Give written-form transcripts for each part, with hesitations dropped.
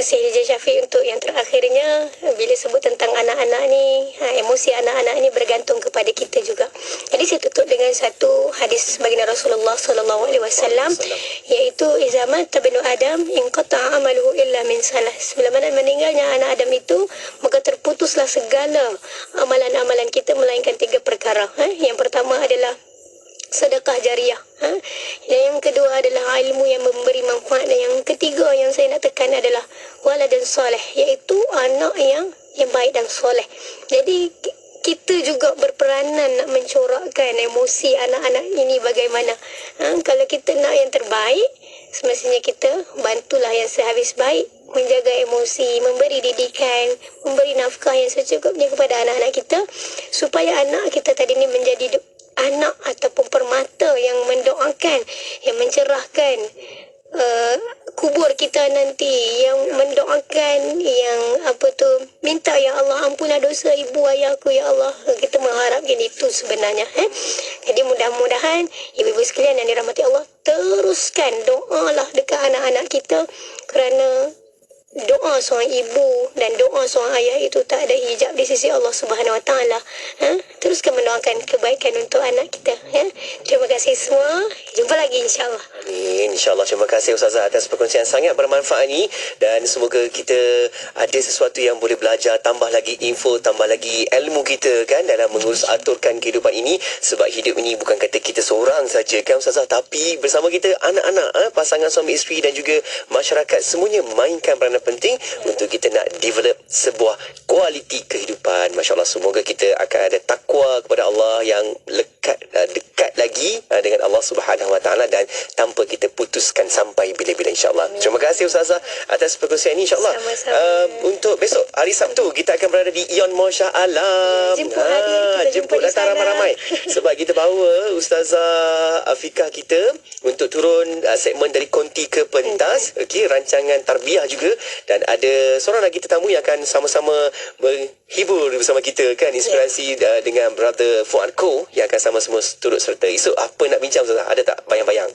kasih Eja Syafiq untuk yang terakhirnya. Bila sebut tentang anak-anak ni, emosi anak-anak ni bergantung kepada kita juga. Jadi saya tutup dengan satu hadis baginda Rasulullah sallallahu alaihi wasallam, iaitu zaman tabnu Adam in qata'a amaluhu illa min salah. Bila mana meninggalnya anak Adam itu, maka terputuslah segala amalan-amalan kita melainkan 3 perkara. Yang pertama adalah sedekah jariah. Dan yang kedua adalah ilmu yang memberi manfaat. Dan yang ketiga yang saya nak tekan adalah waladun soleh, iaitu anak yang baik dan soleh. Jadi kita juga berperanan nak mencorakkan emosi anak-anak ini bagaimana. Kalau kita nak yang terbaik, semestinya kita bantulah yang sehabis baik, menjaga emosi, memberi didikan, memberi nafkah yang secukupnya kepada anak-anak kita, supaya anak kita tadi ni menjadi anak ataupun permata yang mendoakan, yang mencerahkan kubur kita nanti, yang mendoakan, yang minta, ya Allah ampunlah dosa ibu ayahku, ya Allah. Kita mengharapkan itu sebenarnya. Jadi mudah-mudahan ibu-ibu sekalian yang dirahmati Allah, teruskan doalah dekat anak-anak kita, kerana doa seorang ibu dan doa seorang ayah itu tak ada hijab di sisi Allah Subhanahu Wa Taala. Teruskan mendoakan kebaikan untuk anak kita. Terima kasih semua. Jumpa lagi insya-Allah. Amin. InsyaAllah. Terima kasih Ustazah atas perkongsian sangat bermanfaat ini, dan semoga kita ada sesuatu yang boleh belajar, tambah lagi info, tambah lagi ilmu kita kan dalam mengurus aturkan kehidupan ini. Sebab hidup ini bukan kata kita seorang saja kan Ustazah, tapi bersama kita anak-anak, pasangan suami isteri dan juga masyarakat, semuanya mainkan peranan penting untuk kita nak develop sebuah kualiti kehidupan. Masya Allah, semoga kita akan ada takwa kepada Allah yang dekat lagi dengan Allah Subhanahu Wa Taala, dan tanpa kita putuskan sampai bila-bila insya-Allah. Terima kasih Ustazah atas perkongsian ini insya-Allah. Untuk besok hari Sabtu kita akan berada di Ion Mall Shah Alam. Jemput datang ramai-ramai sebab kita bawa Ustazah Afiqah kita untuk turun segmen dari konti ke pentas. Okey, rancangan tarbiyah juga, dan ada seorang lagi tetamu yang akan sama-sama menghibur bersama kita kan, inspirasi dengan brother Fuad Ko yang akan sama-sama turut serta. Esok apa nak bincang Ustazah? Ada tak bayang-bayang?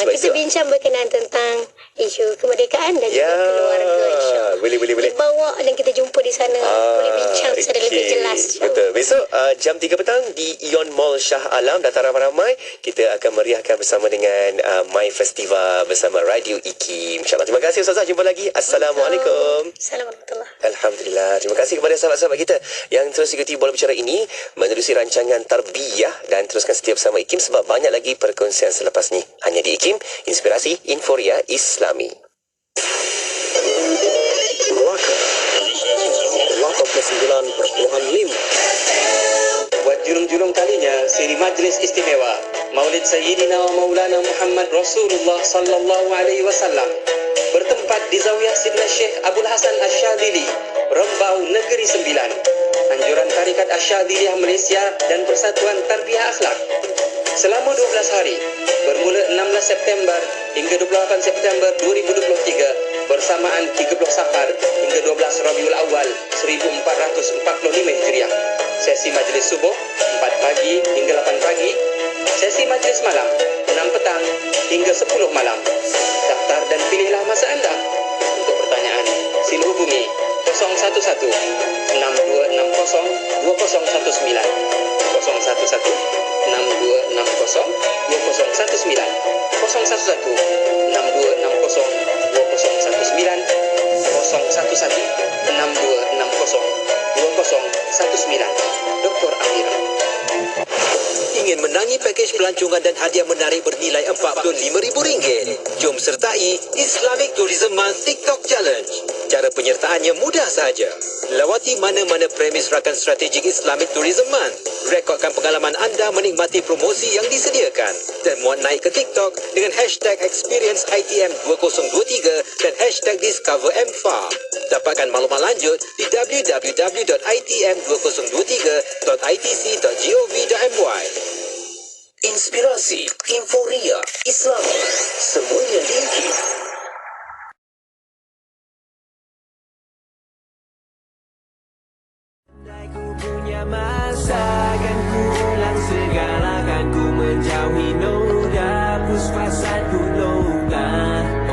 Kita bincang berkenaan tentang isu kemerdekaan dan juga keluarga, insya-Allah. Boleh. Bawa dan kita jumpa di sana, boleh bincang secara lebih jelas. Betul. Besok jam 3 petang di Ion Mall Shah Alam, datang ramai-ramai. Kita akan meriahkan bersama dengan My Festival bersama Radio IKIM. InsyaAllah. Terima kasih Ustazah. Jumpa lagi. Assalamualaikum. Assalamualaikum. Alhamdulillah. Terima kasih kepada sahabat-sahabat kita yang terus ikuti Bola Bicara ini, menerusi rancangan tarbiyah, dan teruskan setia bersama IKIM sebab banyak lagi perkongsian selepas ni hanya di IKIM, Inspirasi Inforia Islami. Melaka 89.5. Buat julung-julung kalinya, siri Majlis Istimewa Maulid Sayyidina wa Maulana Muhammad Rasulullah sallallahu alaihi wasallam bertempat di Zawiyah Sidna Syekh Abdul Hasan Asyadili, Rembau Negeri Sembilan. Anjuran Tarikat Asyadiliyah Malaysia dan Persatuan Tarbiyah Akhlak. Selama 12 hari, bermula 16 September hingga 28 September 2023, bersamaan 30 Safar hingga 12 Rabiul Awal 1445 Hijriah. Sesi majlis subuh 4 pagi hingga 8 pagi. Sesi majlis malam 6 petang hingga 10 malam. Daftar dan pilihlah masa anda. Untuk pertanyaan, sila hubungi 011 6260 2019 011 6260 2019 011 6260 2019 011 6260 2019. Dr. Amira. Ingin menangi pakej pelancongan dan hadiah menarik bernilai RM45,000? Jom sertai Islamic Tourism Month TikTok Challenge. Cara penyertaannya mudah sahaja. Lawati mana-mana premis rakan strategik Islamic Tourism Month. Rekodkan pengalaman anda menikmati promosi yang disediakan dan muat naik ke TikTok dengan hashtag #ExperienceITM2023 dan hashtag #DiscoverMFA. Dapatkan maklumat lanjut di www.itm2023.itc.gov.my. Inspirasi Inforia Islami, semuanya diikut. Ku punya masa, kan ku ulang segala, kan ku menjauhi noda, hapus fasad ku loga.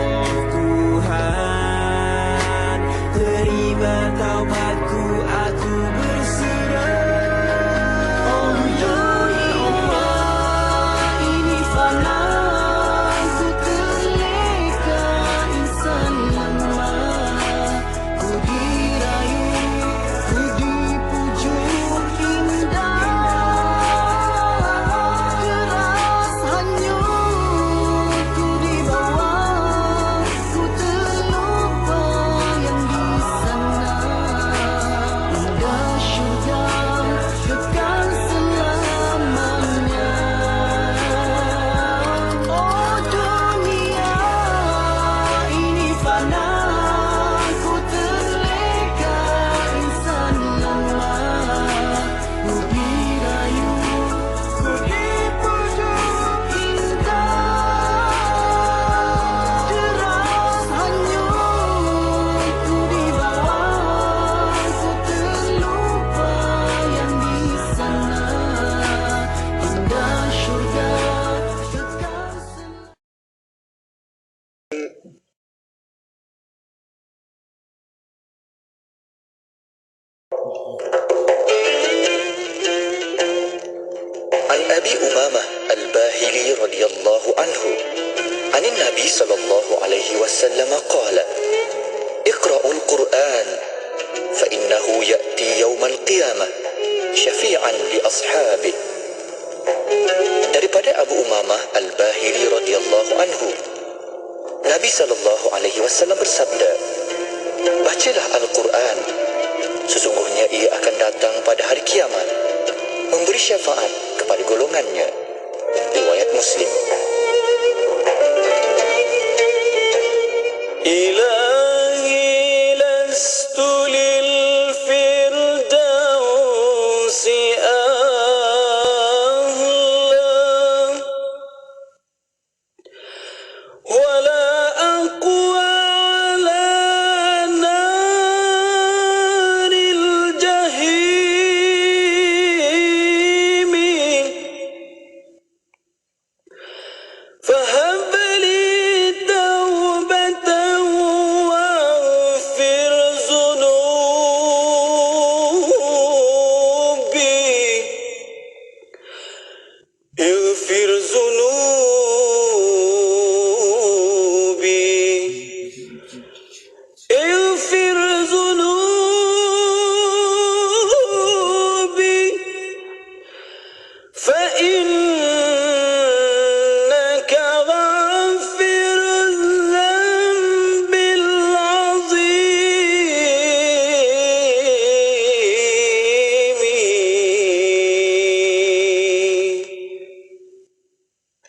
Oh Tuhan, An Abi Umamah Al-Bahili radhiyallahu anhu عن النبي صلى الله عليه وسلم قال اقرأوا القرآن فإنه يأتي يوم القيامة شفيعا لأصحابه. Daripada Abu Umamah Al-Bahili radhiyallahu anhu, Nabi sallallahu alaihi wasallam bersabda, bacalah Al-Quran, sesungguhnya ia akan datang pada hari kiamat memberi syafaat kepada golongannya. Riwayat Muslim. إلهي لست للفردوس أهلا ولا أقوى على نار الجحيم فهب لي توبة واغفر ذنوبي اغفر ذنوبي اغفر ذنوبي فإنك غافر الذنب العظيم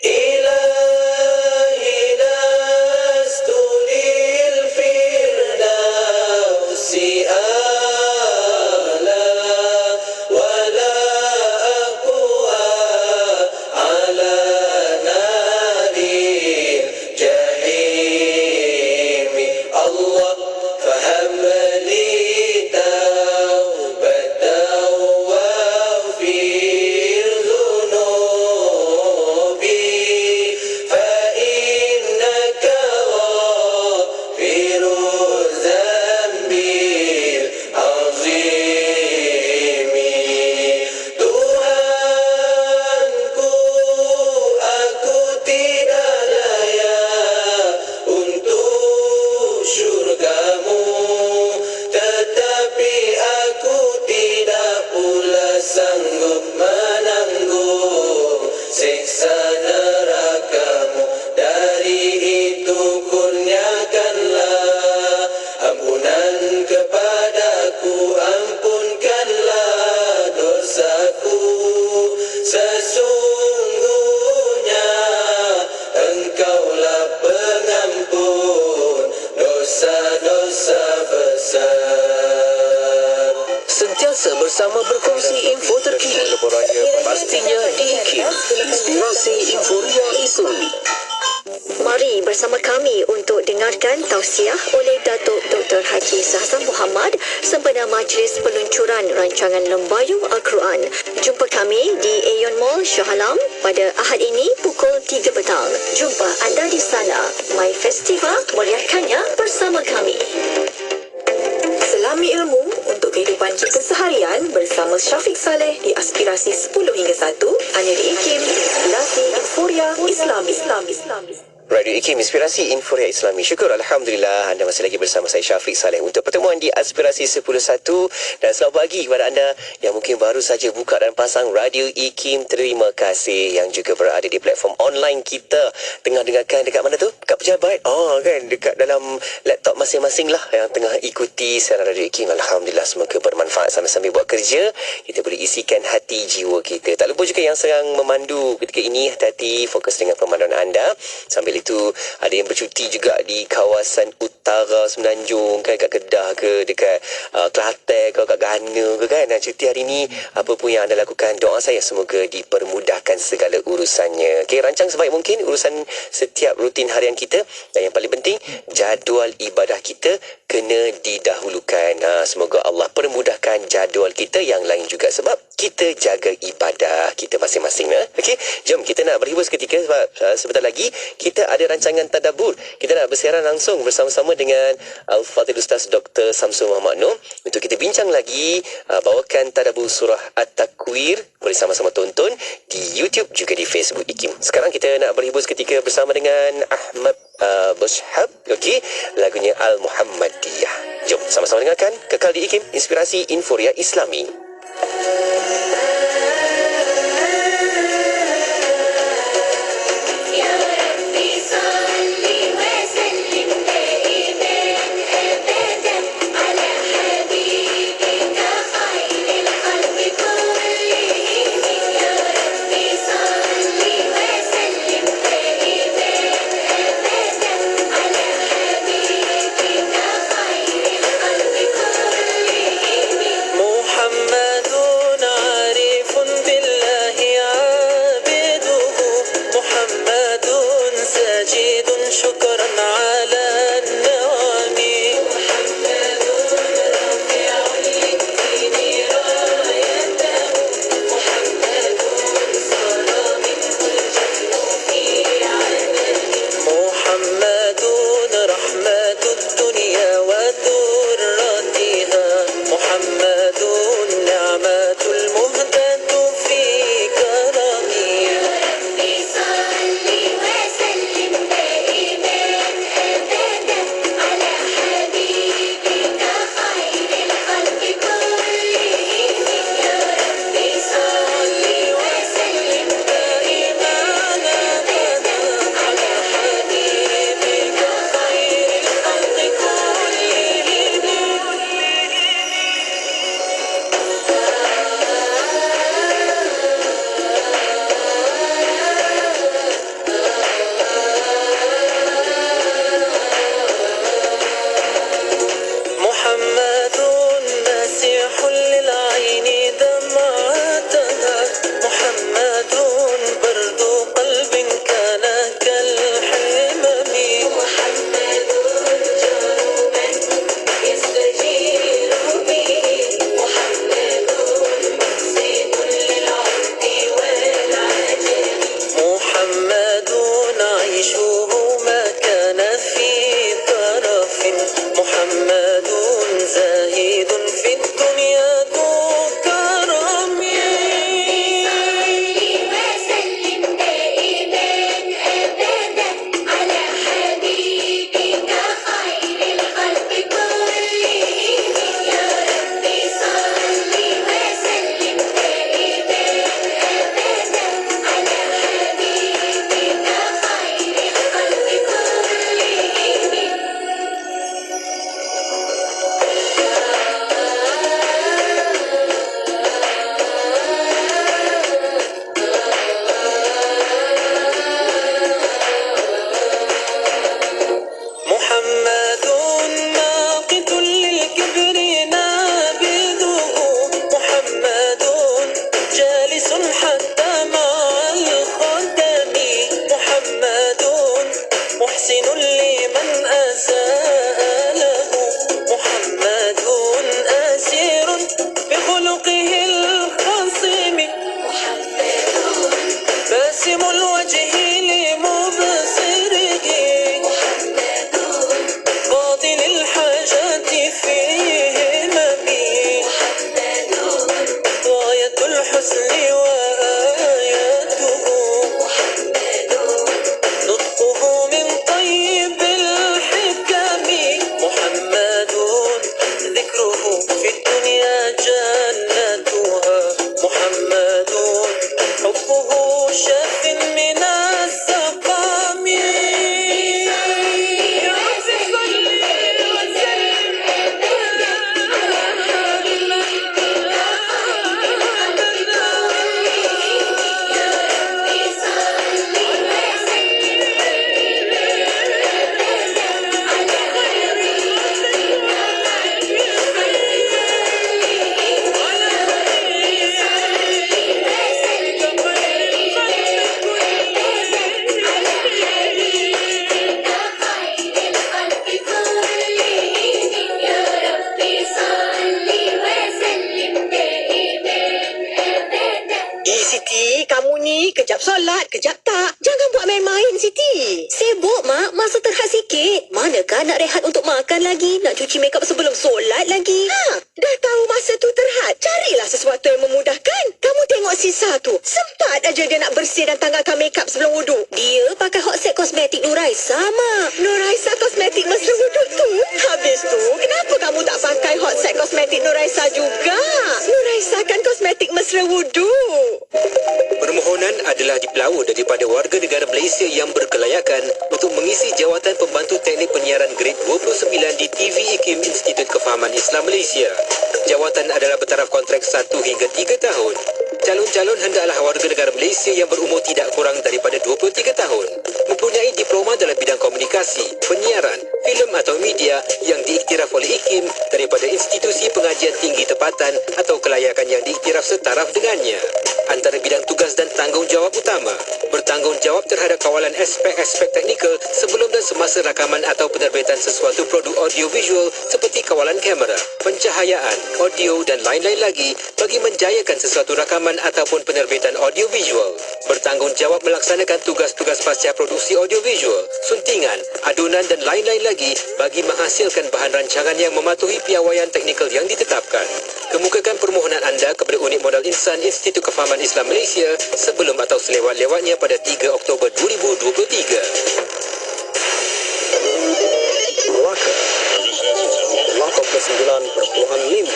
إلهي لست للفردوس أهلا ولا أقوى على نار الجحيم الله فهب لي توبة واغفر ذنوبي فإنك غافر الذنب العظيم Tuhanku, aku tidak layak untuk syurgamu, tetapi aku tidak pula sanggup menanggung siksa nerakamu. Dari itu kurniakanlah ampunan kepadaku, ampunkanlah dosaku, sesungguhnya Engkaulah pengampun dosa-dosa besar. Sentiasa bersama berkongsi info terkini. Pastinya di IKIM, Inspirasi Informa Islami. Mari bersama kami untuk dengarkan tausiah oleh Datuk Dr. Haji Shahzam Muhammad sempena majlis peluncuran rancangan Lembayung Al-Quran. Jumpa kami di Aeon Mall Shah Alam pada Ahad ini pukul 3 petang. Jumpa anda di sana. My Festival, muliakannya bersama kami. Selami ilmu untuk kehidupan kita seharian bersama Syafiq Saleh di Aspirasi 10 hingga 1 hanya di IKIM, Inspirasi Informa Islami. Radio IKIM Inspirasi Informa Islami. Syukur Alhamdulillah anda masih lagi bersama saya Syafiq Saleh untuk pertemuan di Aspirasi 10.1. Dan selamat pagi kepada anda yang mungkin baru saja buka dan pasang Radio IKIM. Terima kasih yang juga berada di platform online kita. Tengah dengarkan dekat mana tu? Dekat pejabat. Oh kan, dekat dalam laptop masing-masing lah yang tengah ikuti siaran Radio IKIM. Alhamdulillah, semoga bermanfaat sambil-sambil buat kerja. Kita boleh isikan hati jiwa kita. Tak lupa juga yang sedang memandu ketika ini, hati-hati fokus dengan pemanduan anda. Sambil itu ada yang bercuti juga di kawasan utara Semenanjung kan, kat Kedah ke, dekat Kelantan ke, kat Gana ke kan. Cuti hari ni apa pun yang anda lakukan, doa saya semoga dipermudahkan segala urusannya. Okey, rancang sebaik mungkin urusan setiap rutin harian kita, dan yang paling penting jadual ibadah kita kena didahulukan. Semoga Allah permudahkan jadual kita yang lain juga, sebab kita jaga ibadah kita masing-masing. Okey, jom kita nak berhibur seketika sebab sebentar lagi kita ada rancangan tadabbur. Kita nak bersiaran langsung bersama-sama dengan Al-Fadhil Ustaz Dr. Samsul Muhammad Noor untuk kita bincang lagi, bawakan tadabbur surah At-Takwir. Boleh sama-sama tonton di YouTube juga di Facebook IKIM. Sekarang kita nak berhibur seketika bersama dengan Ahmad Bushab. Okey, lagunya Al-Muhammadiyah. Jom sama-sama dengarkan. Kekal di IKIM, inspirasi Inforia Islami. محمد Siti? Sibuk, Mak. Masa terhad sikit. Manakah nak rehat untuk makan lagi? Nak cuci makeup sebelum solat lagi? Dah tahu masa tu terhad. Carilah sesuatu yang memudahkan. Kamu tengok Sisa tu. Sempat aja dia nak bersih dan tanggalkan makeup sebelum wuduk. Dia pakai hot set kosmetik Nuraisa, Mak. Nuraisa kosmetik mesra wuduk tu? Habis tu, kenapa kamu tak pakai hot set kosmetik Nuraisa juga? Nuraisa kan kosmetik mesra wuduk. Permohonan adalah dipelawa daripada warga negara Malaysia yang berkelayakan untuk mengisi jawatan pembantu teknik penyiaran grade 29 di TV IKIM Institut Kefahaman Islam Malaysia. Jawatan adalah bertaraf kontrak 1 hingga 3 tahun. Calon-calon hendaklah warga negara Malaysia yang berumur tidak kurang daripada 23 tahun, mempunyai diploma dalam bidang komunikasi, penyiaran, filem atau media yang diiktiraf oleh IKIM daripada institusi pengajian tinggi tempatan atau kelayakan yang diiktiraf setaraf dengannya. Antara bidang tugas dan tanggungjawab utama, bertanggungjawab terhadap kawalan aspek-aspek teknikal sebelum dan semasa rakaman atau penerbitan sesuatu produk audiovisual seperti kawalan kamera, pencahayaan, audio dan lain-lain lagi bagi menjayakan sesuatu rakaman ataupun penerbitan audiovisual. Bertanggungjawab melaksanakan tugas-tugas pasca produksi audiovisual, suntingan, adunan dan lain-lain lagi bagi menghasilkan bahan rancangan yang mematuhi piawaian teknikal yang ditetapkan. Kemukakan permohonan anda kepada Unit Modal Insan Institut Kefahaman Islam Malaysia sebelum atau selewat-lewatnya pada 3 Oktober 2023. Melaka 89.5.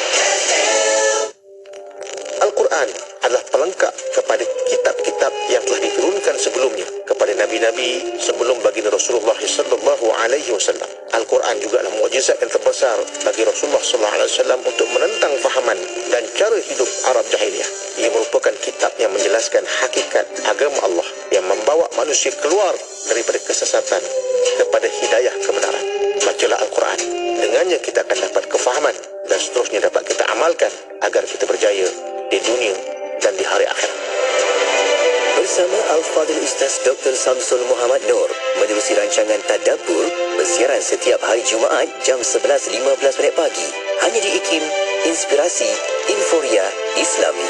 Al-Quran adalah pelengkap kepada kitab-kitab yang telah diturunkan sebelumnya kepada nabi-nabi sebelum baginda Rasulullah sallallahu alaihi wasallam. Al-Quran juga adalah mukjizat yang terbesar bagi Rasulullah sallallahu alaihi wasallam untuk menentang fahaman dan cara hidup Arab jahiliyah. Ia merupakan kitab yang menjelaskan hakikat agama Allah yang membawa manusia keluar daripada kesesatan kepada hidayah kebenaran. Bacalah Al-Quran. Dengannya kita akan dapat kefahaman dan seterusnya dapat kita amalkan agar kita berjaya di dunia dan di hari akhirat. Bersama Al-Fadhil Ustaz Dr. Samsul Muhammad Nur menerusi rancangan Tadabbur bersiaran setiap hari Jumaat jam 11.15 pagi hanya di IKIM, Inspirasi Inforia Islami.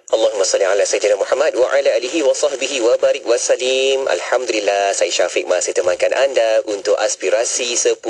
Allahumma salli ala Sayyidina Muhammad wa ala alihi wa sahbihi wa barik wa salim. Alhamdulillah, saya Syafiq masih temankan anda untuk Aspirasi 10.1.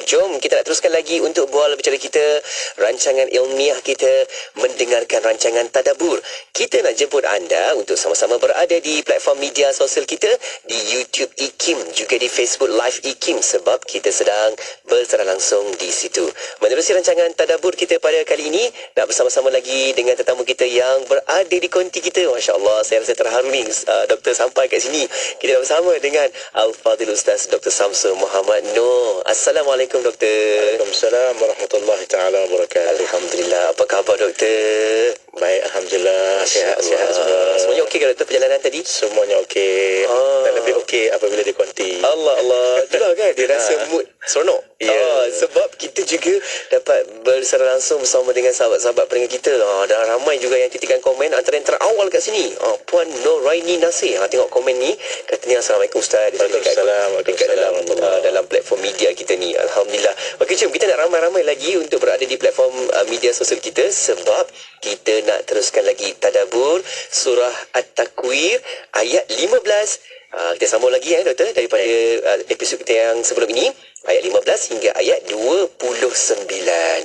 Jom kita nak teruskan lagi untuk bual bicara kita, rancangan ilmiah kita, mendengarkan rancangan Tadabbur. Kita nak jemput anda untuk sama-sama berada di platform media sosial kita, di YouTube IKIM, juga di Facebook Live IKIM, sebab kita sedang bersiaran langsung di situ. Menerusi rancangan Tadabbur kita pada kali ini, nak bersama-sama lagi dengan tetamu kita yang berada di konti kita. Masya Allah, saya rasa terharu ni Doktor sampai kat sini. Kita bersama dengan Al-Fadhil Ustaz Dr. Samsul Muhammad Nur. Assalamualaikum Doktor. Waalaikumsalam warahmatullahi taala wabarakatuh. Alhamdulillah, apa khabar Doktor? Baik, alhamdulillah, sihat-sihat semua. Semuanya okey ke Doktor perjalanan tadi? Semuanya okey. Dan lebih okey apabila di konti. Allah itulah kan dia rasa mood seronok. Sebab kita juga dapat bersara langsung bersama dengan sahabat-sahabat pendengar kita. Dan ramai juga yang titipkan komen, antara yang terawal kat sini Puan Noraini Nasir. Tengok komen ni, katanya Assalamualaikum Ustaz. Waalaikumsalam. Dalam platform media kita ni, alhamdulillah. Okey, jom kita nak ramai-ramai lagi untuk berada di platform media sosial kita, sebab kita nak teruskan lagi Tadabbur surah At-Takwir ayat 15. Kita sambung lagi Doktor daripada episod kita yang sebelum ini, ayat 15 hingga ayat 29.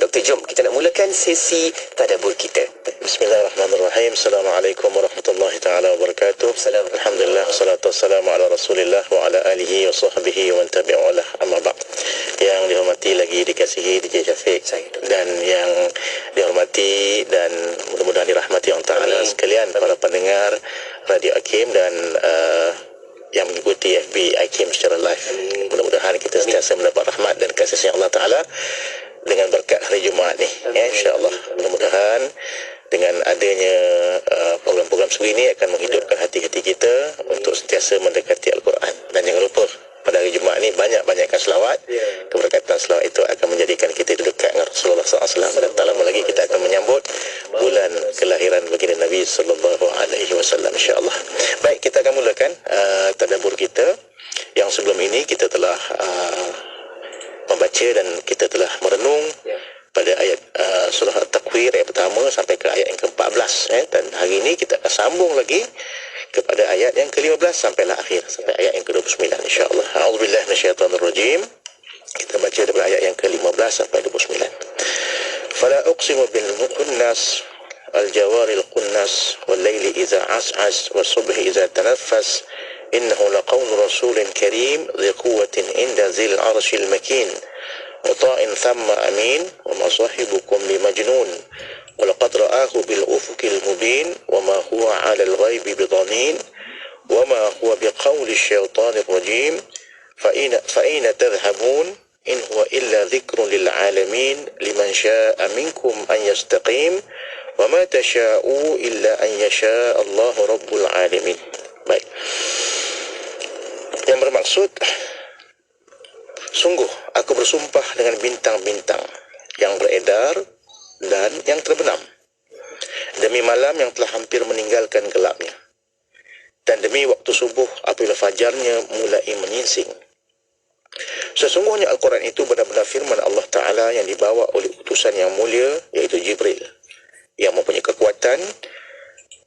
Doktor, jom kita nak mulakan sesi Tadabbur kita. Bismillahirrahmanirrahim. Assalamualaikum warahmatullahi taala wabarakatuh. Alhamdulillah, wassalatu wassalamu ala Rasulillah wa ala alihi wa sahbihi wa man tabi'alah, amma ba'd. Yang dihormati lagi dikasihi DJ Syafiq dan yang dihormati dan mudah-mudahan dirahmati Allah Ta'ala sekalian, para pendengar Radio IKIM dan yang mengikuti FB IKIM secara live. Mudah-mudahan kita sentiasa mendapat rahmat dan kasih Allah Ta'ala dengan berkat hari Jumaat ni. InsyaAllah. Mudah-mudahan dengan adanya program-program seperti ini akan menghidupkan hati-hati kita untuk sentiasa mendekati Al-Quran. Dan jangan lupa, pada hari Jumaat ni banyak-banyakkan selawat. Keberkatan selawat itu akan menjadikan kita dekat dengan Rasulullah SAW. Dan tak lama lagi kita akan menyambut bulan kelahiran baginda Nabi sallallahu alaihi wasallam, insya-Allah. Baik, kita akan mulakan tadabbur kita. Yang sebelum ini kita telah membaca dan kita telah merenung pada ayat surah At-Takwir ayat pertama sampai ke ayat yang ke-14. Dan hari ini kita akan sambung lagi kepada ayat yang ke-15 sampailah akhir, sampai ayat yang ke-29 insya-Allah. A'udzubillahi minasyaitonirrajim. Kita baca daripada ayat yang ke-15 sampai 29. Fala uqsimu bil khunnas al-jawaril khunnas wal laili idza as'as was subhi idza tanaffas innahu laqawlu rasulin karim dhi quwwatin inda zil arshil makin muta'in thumma amin wa ma sahibukum bimajnun wa laqad ra'ahu bil ufuqil mubin wa ma huwa 'alal ghaibi bidanin wa ma huwa biqawli syaitanir rajim fa aina tadhhabun in huwa illa dhikrun lil alamin liman syaa'a minkum an yastaqim wa ma tasha'u illa an yasha' Allahu rabbul alamin. Baik. Yang bermaksud, sungguh aku bersumpah dengan bintang-bintang yang beredar dan yang terbenam, demi malam yang telah hampir meninggalkan gelapnya, dan demi waktu subuh apabila fajarnya mulai menyingsing. Sesungguhnya Al-Quran itu benar-benar firman Allah Ta'ala yang dibawa oleh utusan yang mulia, yaitu Jibril, yang mempunyai kekuatan,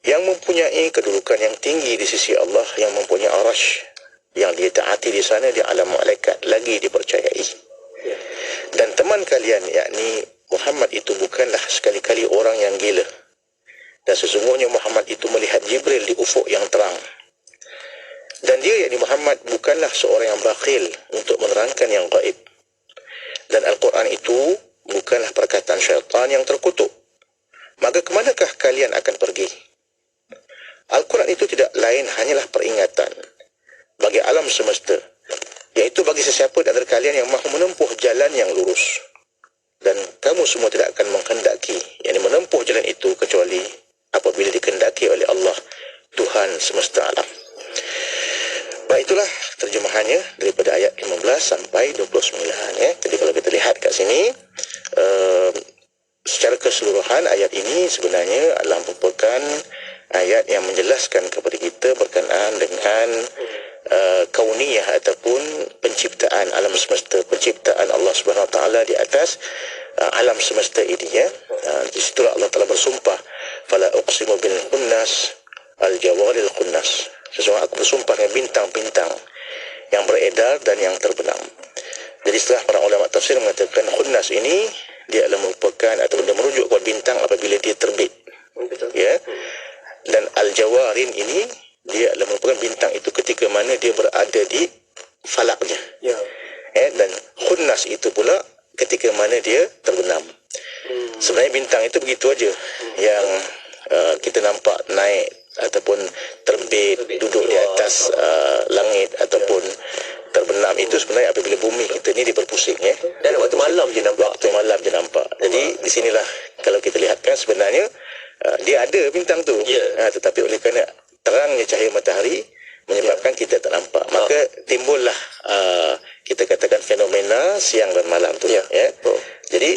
yang mempunyai kedudukan yang tinggi di sisi Allah, yang mempunyai arash, yang dia taati di sana di alam malaikat, lagi dipercayai. Dan teman kalian, yakni Muhammad itu bukanlah sekali-kali orang yang gila. Dan sesungguhnya Muhammad itu melihat Jibril di ufuk yang terang. Dan dia, yakni Muhammad, bukanlah seorang yang bakhil untuk menerangkan yang gaib. Dan Al-Quran itu bukanlah perkataan syaitan yang terkutuk. Maka kemanakah kalian akan pergi? Al-Quran itu tidak lain hanyalah peringatan bagi alam semesta, yaitu bagi sesiapa di antara kalian yang mahu menempuh jalan yang lurus. Dan kamu semua tidak akan menghendaki, yakni menempuh jalan itu, kecuali apabila dikehendaki oleh Allah, Tuhan semesta alam. Baik, itulah terjemahannya daripada ayat 15 sampai 29 ya. Jadi kalau kita lihat kat sini, secara keseluruhan ayat ini sebenarnya adalah merupakan ayat yang menjelaskan kepada kita berkenaan dengan kauniyah ataupun penciptaan alam semesta, penciptaan Allah Subhanahu Wa Taala di atas alam semesta ini ya. Di situ Allah Taala bersumpah, fala uqsimu bil khunnas al jawaril khunnas. Sesungguhnya aku bersumpah dengan bintang-bintang yang beredar dan yang terbenam. Jadi setelah para ulama tafsir mengatakan khunnas ini dia adalah merupakan atau dia merujuk kepada bintang apabila dia terbit. Ya. Dan al-jawarin ini dia adalah merupakan bintang itu ketika mana dia berada di falaknya. Ya. Dan khunnas itu pula ketika mana dia terbenam. Sebenarnya bintang itu begitu aja yang kita nampak naik ataupun terbit, duduk di atas langit ataupun terbenam, itu sebenarnya apabila bumi kita ni diberpusing ya. Dan waktu malam je nampak. Waktu malam je nampak. Jadi di sinilah kalau kita lihatkan sebenarnya dia ada bintang tu. Tetapi oleh kerana terangnya cahaya matahari menyebabkan kita tak nampak. Maka timbullah kita katakan fenomena siang dan malam tu ya. Jadi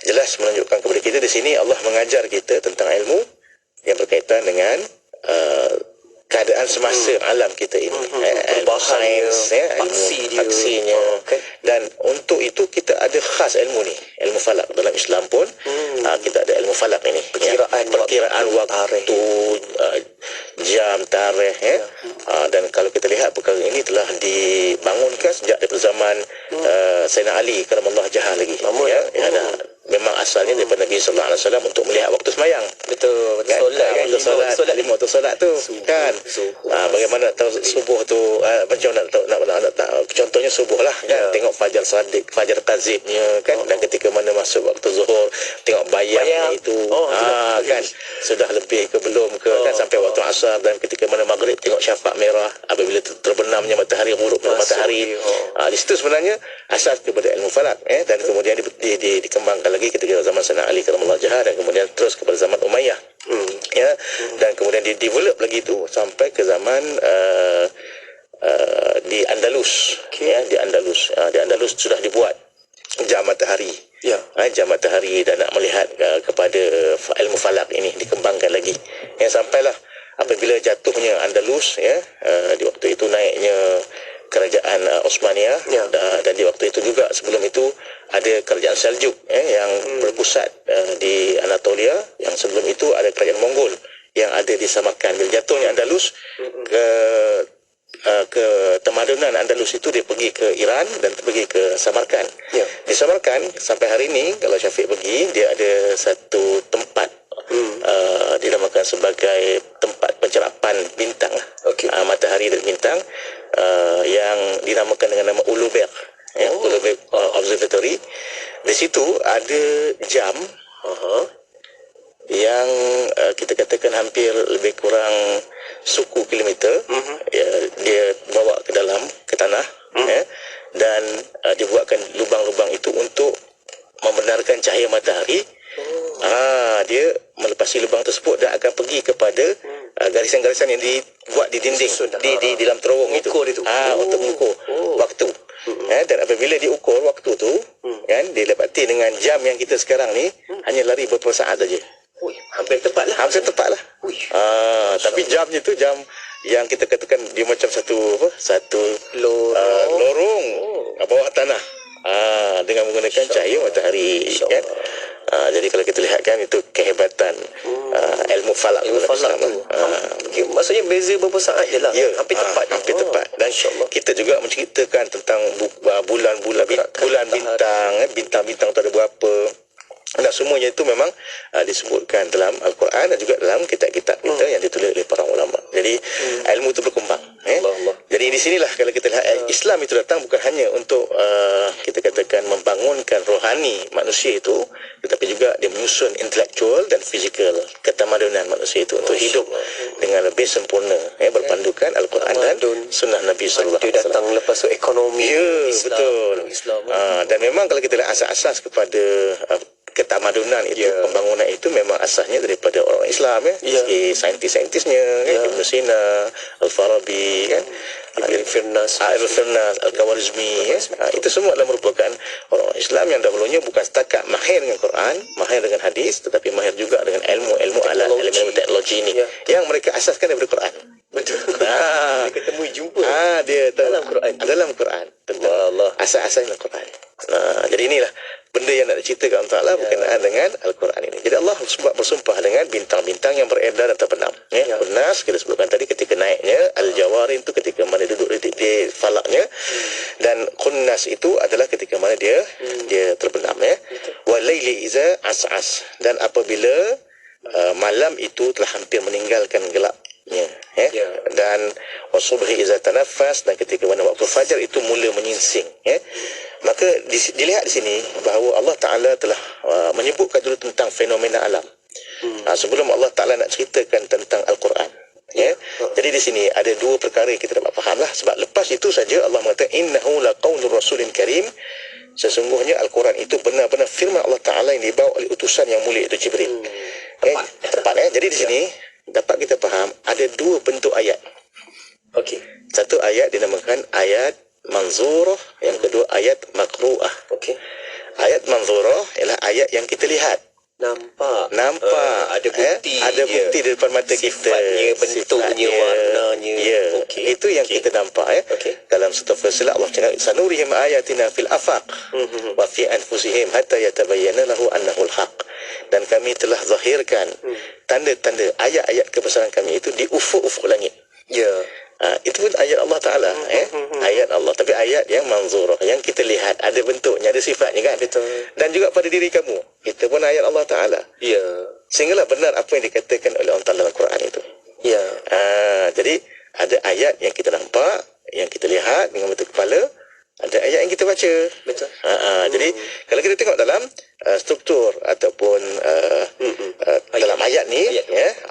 jelas menunjukkan kepada kita di sini Allah mengajar kita tentang ilmu yang berkaitan dengan keadaan semasa alam kita ini, ilmu sains ya, aksinya. Dan untuk itu kita ada khas ilmu ni, ilmu falak. Dalam Islam pun kita ada ilmu falak ini, perkiraan waktu, jam, tarikh ya. Dan kalau kita lihat perkara ini telah dibangunkan sejak daripada zaman Sayyidina Ali karamallahu wajhah lagi ya. Memang asalnya daripada Nabi sallallahu alaihi wasallam untuk melihat waktu sembahyang. Betul. Kan? Waktu solat tu kan. Bagaimana tahu subuh tu macam nak contohnya subuh lah kan. Tengok fajar sadiq, fajar kazibnya kan. Dan ketika mana masuk waktu zuhur, tengok bayang itu kan sudah lebih ke belum ke kan, sampai waktu asar. Dan ketika mana maghrib tengok syafaq merah apabila terbenamnya matahari, ghurubnya matahari. Di situ sebenarnya asal kepada ilmu falak dan kemudian dikembangkan lagi ketika zaman Sayyidina Ali karamallahu wajhah, dan kemudian terus kepada zaman Umayyah ya, dan kemudian develop lagi tu sampai ke zaman di Andalus ya. Di Andalus sudah dibuat jam matahari jam matahari, dan nak melihat kepada ilmu falak ini dikembangkan lagi ya, sampailah apabila jatuhnya Andalus ya, di waktu itu naiknya kerajaan Osmaniyah dan di waktu itu juga sebelum itu ada kerajaan Seljuk yang berpusat di Anatolia, yang sebelum itu ada kerajaan Mongol yang ada di Samarkand. Bila jatuhnya Andalus ke temadunan Andalus itu, dia pergi ke Iran dan pergi ke Samarkand. Di Samarkand sampai hari ini kalau Syafiq pergi, dia ada satu tempat dinamakan sebagai tempat pencerapan bintang, matahari dan bintang, yang dinamakan dengan nama Ulubeq, Ulubeq Observatory. Di situ ada jam yang kita katakan hampir lebih kurang suku kilometer, dia bawa ke dalam ke tanah, dan dibuatkan lubang-lubang itu untuk membenarkan cahaya matahari. Dia melepasi lubang tersebut dan akan pergi kepada garisan-garisan yang dibuat di dinding, di dalam terowong itu, untuk mengukur waktu. Dan apabila diukur waktu tu, kan, didapati dengan jam yang kita sekarang ni hanya lari beberapa saat saja. Hampir tepat lah. Tapi jamnya tu jam yang kita katakan dia macam satu lorong bawah tanah, dengan menggunakan cahaya matahari, kan. Jadi kalau kita lihat kan, itu kehebatan ilmu falak tu. Maksudnya beza beberapa saat je lah. Hampir tepat. Dan kita juga menceritakan tentang bulan-bulan, bintang, bintang-bintang tu ada berapa. Dan semuanya itu memang disebutkan dalam Al-Quran dan juga dalam kitab-kitab kita yang ditulis oleh para ulama. Jadi ilmu itu berkembang. Jadi di sinilah kalau kita lihat Islam itu datang bukan hanya untuk kita katakan membangunkan rohani manusia itu, tetapi juga dia menyusun intelektual dan fizikal ketamadunan manusia itu untuk hidup dengan lebih sempurna, berpandukan Al-Quran dan sunnah Nabi sallallahu alaihi wasallam. Dia datang lepas tu ekonomi Islam, betul. Dan memang kalau kita lihat asas-asas kepada ketamadunan itu, pembangunan itu memang asasnya daripada orang Islam, saintis-saintisnya, Ibn Sina, Al-Farabi, kan, Ibn Firnas, Al-Khawarizmi, itu semua adalah merupakan orang Islam yang dahulunya bukan setakat mahir dengan Quran, mahir dengan hadis, tetapi mahir juga dengan ilmu-ilmu alat, ilmu teknologi ini yang mereka asaskan daripada Quran. Betul. Dia ketemui jumpa dia dalam Quran tentang asas-asas dalam Quran. Jadi inilah benda yang nak diceritakan Allah berkenaan dengan Al-Quran ini. Jadi Allah bersumpah dengan bintang-bintang yang beredar dan terbenam. Benas kita sebutkan tadi ketika naiknya, Al-Jawarin itu ketika mana duduk di falaknya, dan Khunnas itu adalah ketika mana dia terbenam, Wa laili iza as'as, dan apabila malam itu telah hampir meninggalkan gelapnya, dan wasubhi iza tanaffas, dan ketika mana waktu fajar itu mula menyingsing, maka dilihat di sini bahawa Allah Ta'ala telah menyebutkan dulu tentang fenomena alam. Sebelum Allah Ta'ala nak ceritakan tentang Al-Quran. Jadi di sini ada dua perkara yang kita dapat faham lah. Sebab lepas itu saja Allah mengatakan innahu laqaulur rasulin karim. Sesungguhnya Al-Quran itu benar-benar firman Allah Ta'ala yang dibawa oleh utusan yang mulia itu Jibril. Tepat. Jadi di sini dapat kita faham ada dua bentuk ayat. Satu ayat dinamakan ayat manzurah, yang kedua ayat makru'ah. Ayat manzurah ialah ayat yang kita lihat, nampak, ada bukti, di depan mata kita, sifatnya, bentuknya, warnanya. Itu yang kita nampak, Dalam surah Fussilat Allah cakap sanurihim ayatina fil afaq wa fi anfusihim hatta yatabayyana lahu annahu al-haq. Dan kami telah zahirkan tanda-tanda ayat-ayat kebesaran kami itu di ufuk-ufuk langit. Itu pun ayat Allah Ta'ala, ayat Allah, tapi ayat yang manzurah, yang kita lihat, ada bentuknya, ada sifatnya, kan. Dan juga pada diri kamu, kita pun ayat Allah Ta'ala. Sehinggalah benar apa yang dikatakan oleh Allah Ta'ala dalam Quran itu. Jadi ada ayat yang kita nampak, yang kita lihat dengan mata kepala, ada ayat yang kita baca. Jadi kalau kita tengok dalam struktur ataupun dalam ayat ni,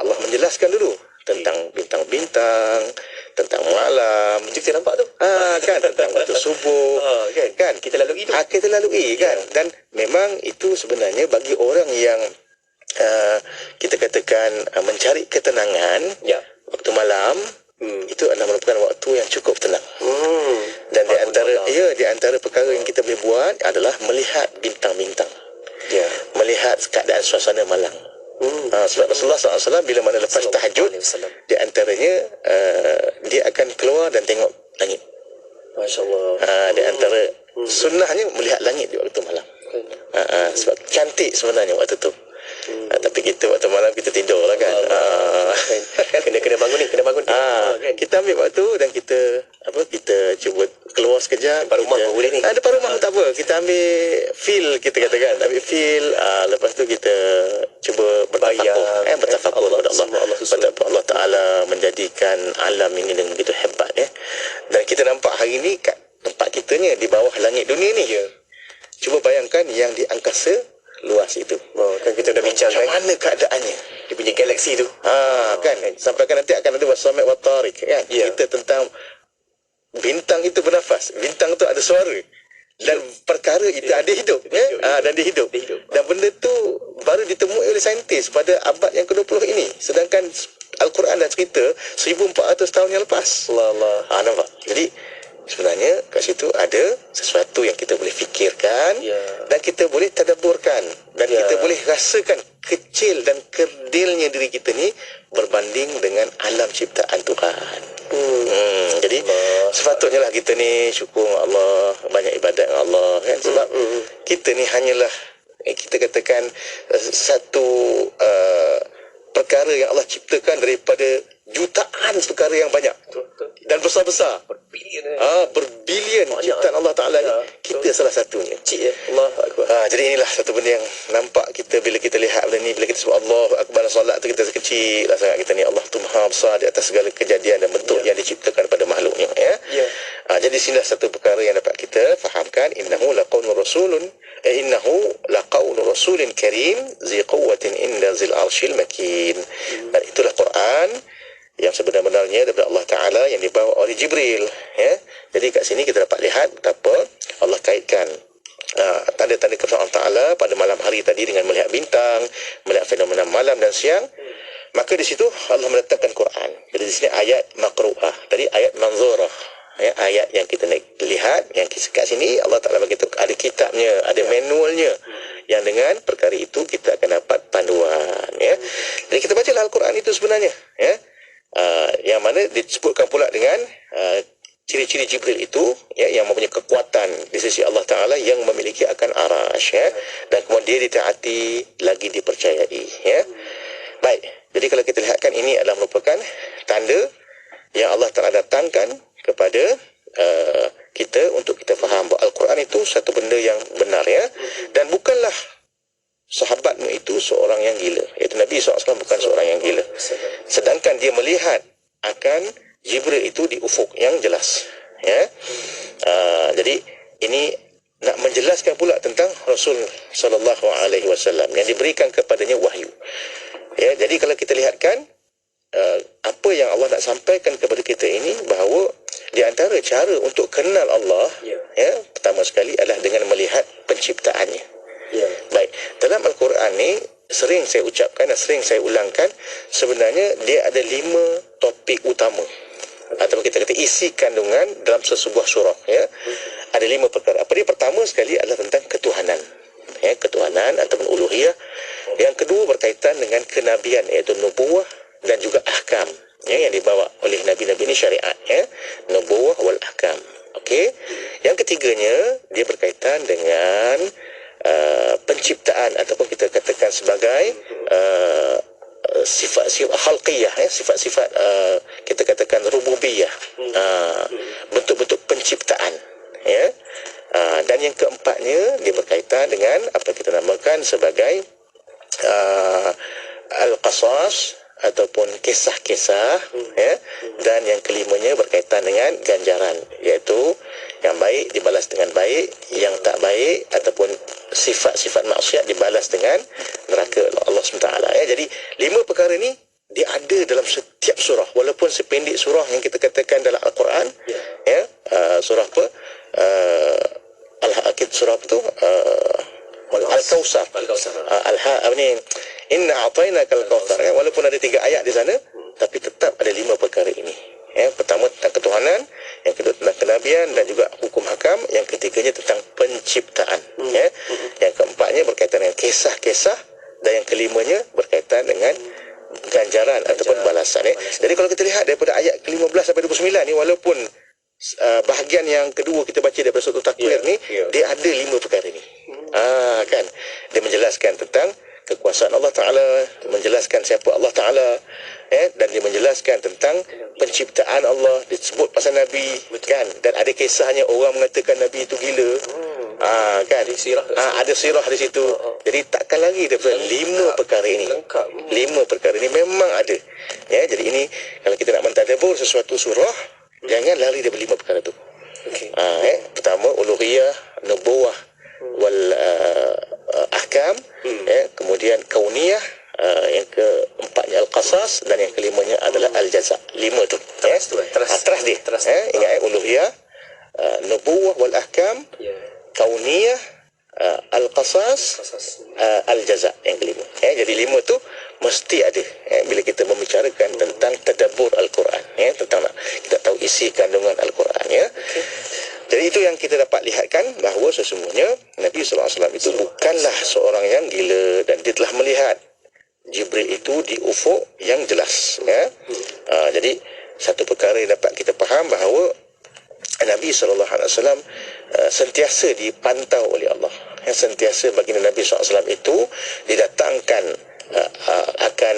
Allah menjelaskan dulu tentang bintang-bintang, tentang malam. Kita nampak tu. Kan, tentang waktu subuh. Kan? Kita lalui tu. Kita lalui, kan? Dan memang itu sebenarnya bagi orang yang kita katakan mencari ketenangan, waktu malam, itu adalah merupakan waktu yang cukup tenang. Dan di antara perkara yang kita boleh buat adalah melihat bintang-bintang. Melihat keadaan suasana malam. Sebab Rasulullah SAW bila mana lepas tahajud, di antaranya dia akan keluar dan tengok langit. Masya Allah. Di antara sunnahnya melihat langit di waktu malam. Sebab cantik sebenarnya waktu tu. Tapi kita waktu malam kita tidur lah, kan. rumah pun boleh ni. Depan rumah pun tak apa. Kita ambil feel, kita katakan. Ambil feel, lepas tu kita cuba bertafakur. Bertafakur kepada Allah. Pada Allah Ta'ala menjadikan alam ini dengan begitu hebat. Dan kita nampak hari ni kat tempat kita ni, di bawah langit dunia ni. Cuba bayangkan yang di angkasa luas itu. Kan kita dah bincang Macam mana keadaannya? dia punya galaksi tu. Kan? Sampai kan nanti akan ada wasamik wa tariq, kan? Kita tentang bintang itu bernafas. Bintang itu ada suara. Dan perkara itu ada hidup. Dan dia hidup. Dan benda tu baru ditemui oleh saintis pada abad yang ke-20 ini. Sedangkan Al-Quran dah cerita 1400 tahun yang lepas. Allah. Nampak? Jadi sebenarnya kat situ ada sesuatu yang kita boleh fikirkan, dan kita boleh tadaburkan, dan kita boleh rasakan kecil dan kerdilnya diri kita ni berbanding dengan alam ciptaan Tuhan. Jadi sepatutnya lah kita ni syukur Allah, banyak ibadat dengan Allah, kan? Sebab kita ni hanyalah kita katakan satu perkara yang Allah ciptakan daripada jutaan perkara yang banyak dan besar-besar. Berbilion ciptaan Allah Ta'ala ni. Kita salah satunya. Allah Akbar. Jadi inilah satu benda yang nampak kita bila kita lihat benda ni, bila kita sebut Allah Akbar solat tu, kita kecil lah sangat kita ni. Allah tu maha besar di atas segala kejadian dan bentuk yang diciptakan pada makhluknya. Jadi sinilah satu perkara yang dapat kita fahamkan. Innahu laqawlu rasulin karim zi quwwatin inda zil arshil makin. Dan itulah Quran yang sebenar-benarnya daripada Allah Ta'ala yang dibawa oleh Jibril. Jadi kat sini kita dapat lihat betapa Allah kaitkan tanda-tanda kebesaran Allah Ta'ala pada malam hari tadi dengan melihat bintang, melihat fenomena malam dan siang. Maka di situ Allah meletakkan Quran. Jadi di sini ayat maqru'ah, tadi ayat manzurah, ayat yang kita lihat. Yang kat sini Allah Ta'ala bagi tu ada kitabnya, ada manualnya, yang dengan perkara itu kita akan dapat panduan. Jadi kita bacalah Al-Quran itu sebenarnya, yang mana disebutkan pula dengan ciri-ciri Jibril itu, yang mempunyai kekuatan di sisi Allah Ta'ala, yang memiliki akan arash, dan kemudian dia ditaati lagi dipercayai. Baik, jadi kalau kita lihatkan, ini adalah merupakan tanda yang Allah Ta'ala datangkan kepada kita untuk kita faham bahawa Al-Quran itu satu benda yang benar, dan bukanlah sahabatmu itu seorang yang gila, iaitu Nabi SAW bukan seorang yang gila, sedangkan dia melihat akan Jibril itu di ufuk yang jelas. Jadi ini nak menjelaskan pula tentang Rasul sallallahu alaihi wasallam yang diberikan kepadanya wahyu. Jadi kalau kita lihatkan apa yang Allah nak sampaikan kepada kita ini, bahawa di antara cara untuk kenal Allah, pertama sekali adalah dengan melihat penciptaannya. Baik, dalam Al-Quran ni sering saya ucapkan dan sering saya ulangkan, sebenarnya dia ada 5 topik utama, atau kita kata isi kandungan dalam sesebuah surah. Ada 5 perkara. Apa dia? Pertama sekali adalah tentang ketuhanan, ketuhanan ataupun uluhiyah. Yang kedua berkaitan dengan kenabian, iaitu nubuwah dan juga ahkam, yang dibawa oleh nabi-nabi ini, syariat, nubuwah wal ahkam. Yang ketiganya dia berkaitan dengan penciptaan, ataupun kita katakan sebagai sifat-sifat khalqiyah, sifat-sifat kita katakan rububiyah, bentuk-bentuk penciptaan. Dan yang keempatnya dia berkaitan dengan apa kita namakan sebagai al-qasas, ataupun kisah-kisah, dan yang kelimanya berkaitan dengan ganjaran, iaitu yang baik dibalas dengan baik, yang tak baik ataupun sifat-sifat maksiat dibalas dengan neraka Allah SWT. Jadi 5 perkara ni dia ada dalam setiap surah, walaupun sependek surah yang kita katakan dalam Al-Quran, surah apa, surah apa tu, Al-Kawthar, Inna a'tainakal kautsar, walaupun ada 3 ayat di sana, tapi tetap ada 5 perkara ini. Pertama tentang ketuhanan, yang kedua tentang kenabian dan juga hukum hakam, yang ketiganya tentang penciptaan, yang keempatnya berkaitan dengan kisah-kisah, dan yang kelimanya berkaitan dengan ganjaran ataupun balasan. Jadi kalau kita lihat daripada ayat ke-15 sampai 29 ni, walaupun bahagian yang kedua kita baca daripada surah Takwir ni, dia ada 5 perkara ni. Kan dia menjelaskan tentang kekuasaan Allah Ta'ala, menjelaskan siapa Allah Ta'ala, dan dia menjelaskan tentang penciptaan Allah, disebut pasal Nabi, kan, dan ada kisahnya orang mengatakan Nabi itu gila. Kan, ada sirah di situ. Jadi takkan lagi daripada 5 perkara ini. 5 perkara ini memang ada. Jadi ini kalau kita nak mentadabbur sesuatu surah, jangan lari daripada 5 perkara tu. Pertama uluhiyah, nubuwah, wal ahkam, kemudian kauniyah, yang keempatnya al-qasas, dan yang kelimanya adalah al-jaza. 5 tu. Teras dia. Ingat uluhiyah, nubuwah wal ahkam, kauniyah, al-qasas, al-jaza yang kelima. Jadi 5 tu mesti ada bila kita membicarakan tentang tadabbur Al-Quran, tentang kita tahu isi kandungan Al-Quran. Jadi itu yang kita dapat lihatkan bahawa sesungguhnya Nabi SAW itu bukanlah seorang yang gila, dan dia telah melihat Jibril itu di ufuk yang jelas. Jadi satu perkara yang dapat kita faham bahawa Nabi SAW sentiasa dipantau oleh Allah. Sentiasa baginda Nabi SAW itu didatangkan akan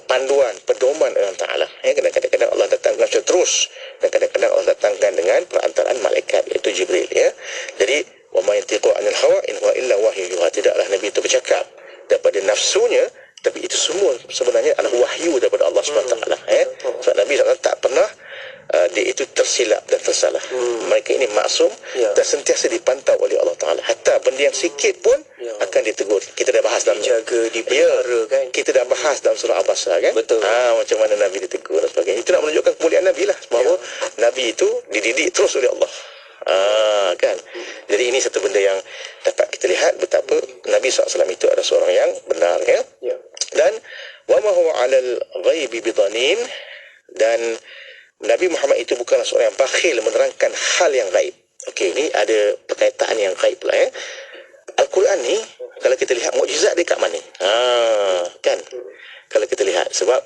panduan, pedoman Allah Ta'ala. Kadang-kadang Allah datangkan secara terus, dan kadang-kadang Allah datangkan dengan perantaraan malaikat, iaitu Jibril. Jadi wa ma yantiqu 'anil hawa in huwa illa wahyu yuha. Tidaklah Nabi itu bercakap daripada nafsunya, tapi itu semua sebenarnya adalah wahyu daripada Allah SWT. Sebab Nabi SAW tak pernah dia itu tersilap dan tersalah. Mereka ini maksum dan sentiasa dipantau oleh Allah Ta'ala. Hatta benda yang sikit pun akan ditegur. Kita dah bahas dalam dipelihara, kan? Kita dah bahas dalam surah Abasa, kan? Betul. Macam mana Nabi ditegur dan sebagainya. Itu nak menunjukkan kemuliaan Nabi lah, bahawa Nabi itu dididik terus oleh Allah. Kan? Jadi ini satu benda yang dapat kita lihat betapa Nabi SAW itu adalah seorang yang benar, dan wa ma huwa 'alal ghaibi bidanin, dan Nabi Muhammad itu bukanlah seorang yang bakhil menerangkan hal yang gaib. Okey, ini ada perkaitan yang gaib pula. Al-Quran ni kalau kita lihat mukjizat dia kat mana? Kan? Kalau kita lihat, sebab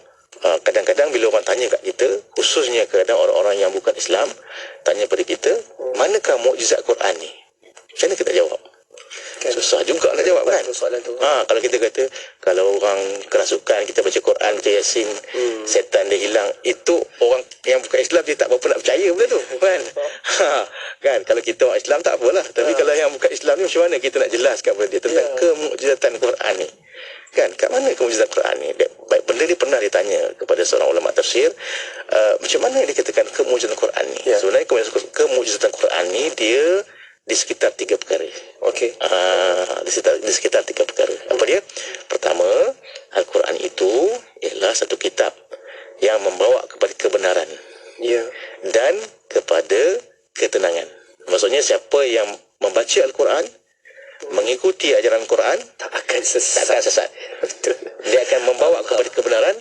kadang-kadang bila orang tanya kat kita, khususnya kadang orang-orang yang bukan Islam tanya pada kita, manakah mukjizat Quran ni? Macam mana kita jawab? Susah juga nak jawab, kan? Soalan tu. Kalau kita kata, kalau orang kerasukan, kita baca Quran, baca Yasin, setan dia hilang, itu orang yang bukan Islam dia tak berapa nak percaya benda tu, kan? Kan? Kalau kita orang Islam tak apalah, tapi kalau yang bukan Islam ni, macam mana kita nak jelaskan kepada dia tentang kemukjizatan Quran ni? Kan? Kat mana kemukjizatan Quran ni? Baik, benda ni pernah ditanya kepada seorang ulama tafsir, macam mana dia katakan kemukjizatan Quran ni? Sebenarnya kemukjizatan Quran ni dia di sekitar 3 perkara. Okey. Di sekitar 3 perkara. Apa dia? Pertama, Al-Quran itu ialah satu kitab yang membawa kepada kebenaran. Dan kepada ketenangan. Maksudnya siapa yang membaca Al-Quran, mengikuti ajaran Quran, tak akan sesat. Betul. Dia akan membawa kepada kebenaran,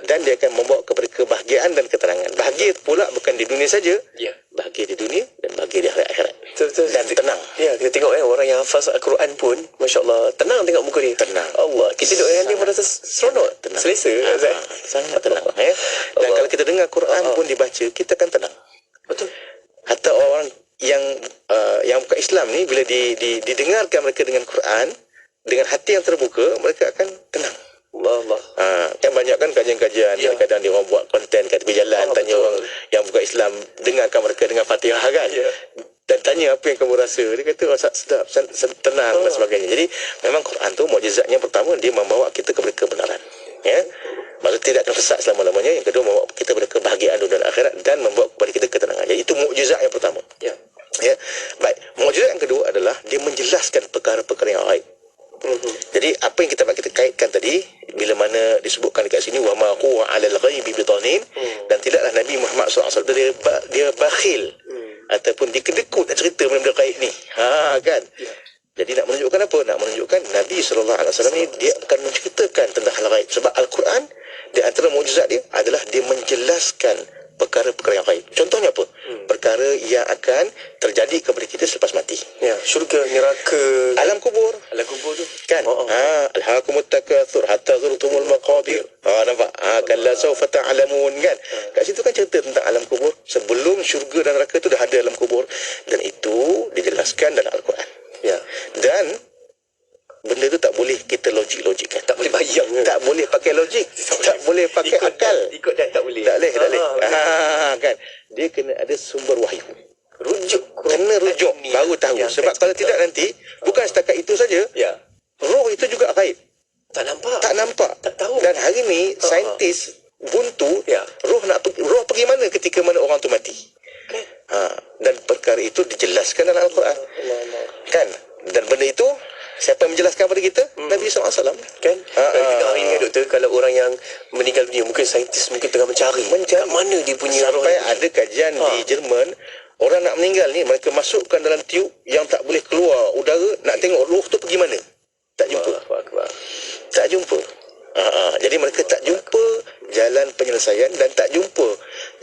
dan dia akan membawa kepada kebahagiaan dan ketenangan. Bahagia pula bukan di dunia saja, bahagia di dunia dan bahagia di akhirat. Betul. Dan tenang. Kita tengok orang yang hafaz Al-Quran pun, masya-Allah, tenang tengok muka dia. Tenang. Allah, kita duduk dengan dia merasa seronok, selesa. Sangat tenang. Dan kalau kita dengar Quran pun dibaca, kita akan tenang. Betul. Hatta orang yang bukan Islam ni, bila didengarkan mereka dengan Quran, dengan hati yang terbuka, mereka akan tenang. Allah. Kan banyak kan kajian-kajian, kadang-kadang dia orang buat konten kat tepi jalan, tanya orang yang bukan Islam, dengarkan mereka dengan Fatihah, kan? Dan tanya apa yang kamu rasa. Dia kata rasa sedap, tenang dan sebagainya. Jadi memang Quran tu mukjizatnya pertama, dia membawa kita kepada kebenaran. Maksudnya tidak akan sesat selama-lamanya. Yang kedua, membawa kita kepada kebahagiaan dunia dan akhirat, dan membawa kepada kita ketenangan. Jadi itu mukjizat yang pertama. Baik, mukjizat yang kedua adalah dia menjelaskan perkara-perkara yang gaib. Jadi apa yang kita kaitkan tadi, bila mana disebutkan dekat sini wa ma huwa 'alal ghaibi bidanin, dan tidaklah Nabi Muhammad SAW dia bakhil ataupun dikedekut nak cerita benda-benda gaib ni. Kan? Jadi nak menunjukkan apa? Nak menunjukkan Nabi SAW ni dia akan menceritakan tentang hal gaib. Sebab Al-Quran, di antara mukjizat dia adalah dia menjelaskan perkara-perkara yang gaib. Contohnya apa? Perkara yang akan terjadi kepada kita selepas mati. Syurga, neraka, alam kubur. alam kubur tu. Kan? Alhaakumut takatsur hatta zurtumul maqabir. Nampak? Kalla sawfa ta'lamun, kan? Kat situ kan cerita tentang alam kubur. Sebelum syurga dan neraka tu dah ada alam kubur, dan itu dijelaskan dalam Al-Quran. Dan benda tu tak boleh kita logik-logikkan. Tak boleh bayang ke? Tak boleh pakai logik, tak boleh pakai akal. Ikut dan tak boleh. Tak boleh. Kan. Dia kena ada sumber wahyu. Rujuk. Kena rujuk baru tahu. Sebab kalau tidak nanti bukan setakat itu saja. Ya. Roh itu juga gaib. Tak nampak. Tak nampak. Tak tahu. Dan hari ni saintis buntu, Ya. roh pergi mana ketika mana orang tu mati. Kan? Dan perkara itu dijelaskan dalam Al-Quran. Kan? Dan benda itu siapa yang menjelaskan pada kita? Nabi SAW. Kan? Kalau kita hari ni doktor, kalau orang yang meninggal dunia, mungkin saintis mungkin tengah mencari. Kat mana dia punya roh Sampai ni? ada kajian di Jerman, orang nak meninggal ni mereka masukkan dalam tiup yang tak boleh keluar udara, nak tengok roh tu pergi mana. Tak jumpa. Tak jumpa. Jadi mereka tak jumpa jalan penyelesaian dan tak jumpa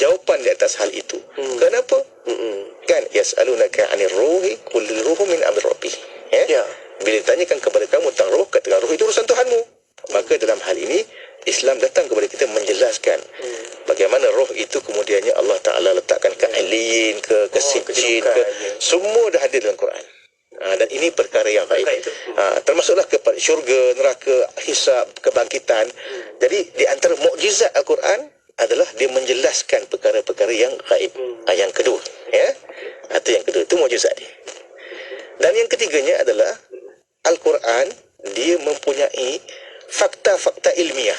jawapan di atas hal itu. Kenapa? Kan yas'alunaka 'anir ruhi qul ruhu min amri rabbih. Ya. Bila ditanyakan kepada kamu tentang roh, katakan roh itu urusan Tuhanmu. Maka dalam hal ini Islam datang kepada kita menjelaskan bagaimana roh itu kemudiannya Allah Ta'ala letakkan ke alien, ke sijin, ke semua dah ada dalam Quran. Dan ini perkara yang baik. Termasuklah kepada syurga, neraka, hisab, kebangkitan. Jadi di antara mukjizat Al-Quran adalah dia menjelaskan perkara-perkara yang gaib. Yang kedua, ya. Itu yang kedua, itu mukjizat dia. Dan yang ketiganya adalah Al-Quran dia mempunyai fakta-fakta ilmiah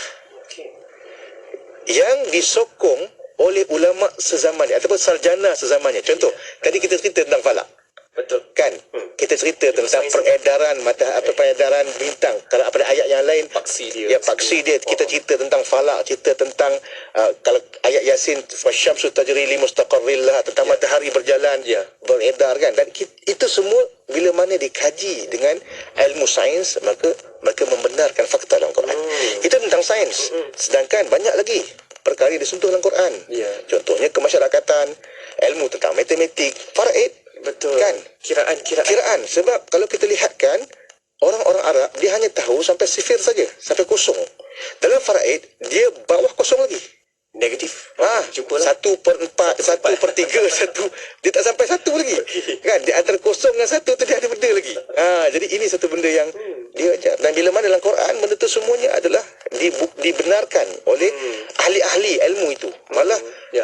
yang disokong oleh ulama sezamannya ataupun sarjana sezamannya. Contoh, tadi kita cerita tentang falak. Betul. Kan? Kita cerita tentang peredaran peredaran bintang. Kalau ada ayat yang lain, Paksi dia. Ya, paksi dia. Kita cerita tentang falak, cerita tentang kalau ayat Yasin wasyamsu tajri li mustaqarril laha, tentang matahari berjalan, beredar kan. Dan itu semua bila mana dikaji dengan ilmu sains, maka mereka membenarkan fakta dalam Quran. Itu tentang sains. Sedangkan banyak lagi perkara yang disentuh dalam Quran. Contohnya kemasyarakatan, ilmu tentang matematik, faraid. Betul. Kan? Kiraan. Sebab kalau kita lihatkan orang-orang Arab, dia hanya tahu sampai sifir saja, sampai kosong. Dalam faraid dia bawah kosong lagi. Negatif. Jumpalah 1/4, 1/3, 1. Dia tak sampai 1 lagi. Kan? Di antara kosong dengan 1 tu dia ada benda lagi. Jadi ini satu benda yang dia ajar. Dan bila mana dalam Quran, benda tu semuanya adalah dibenarkan oleh ahli-ahli ilmu itu. Malah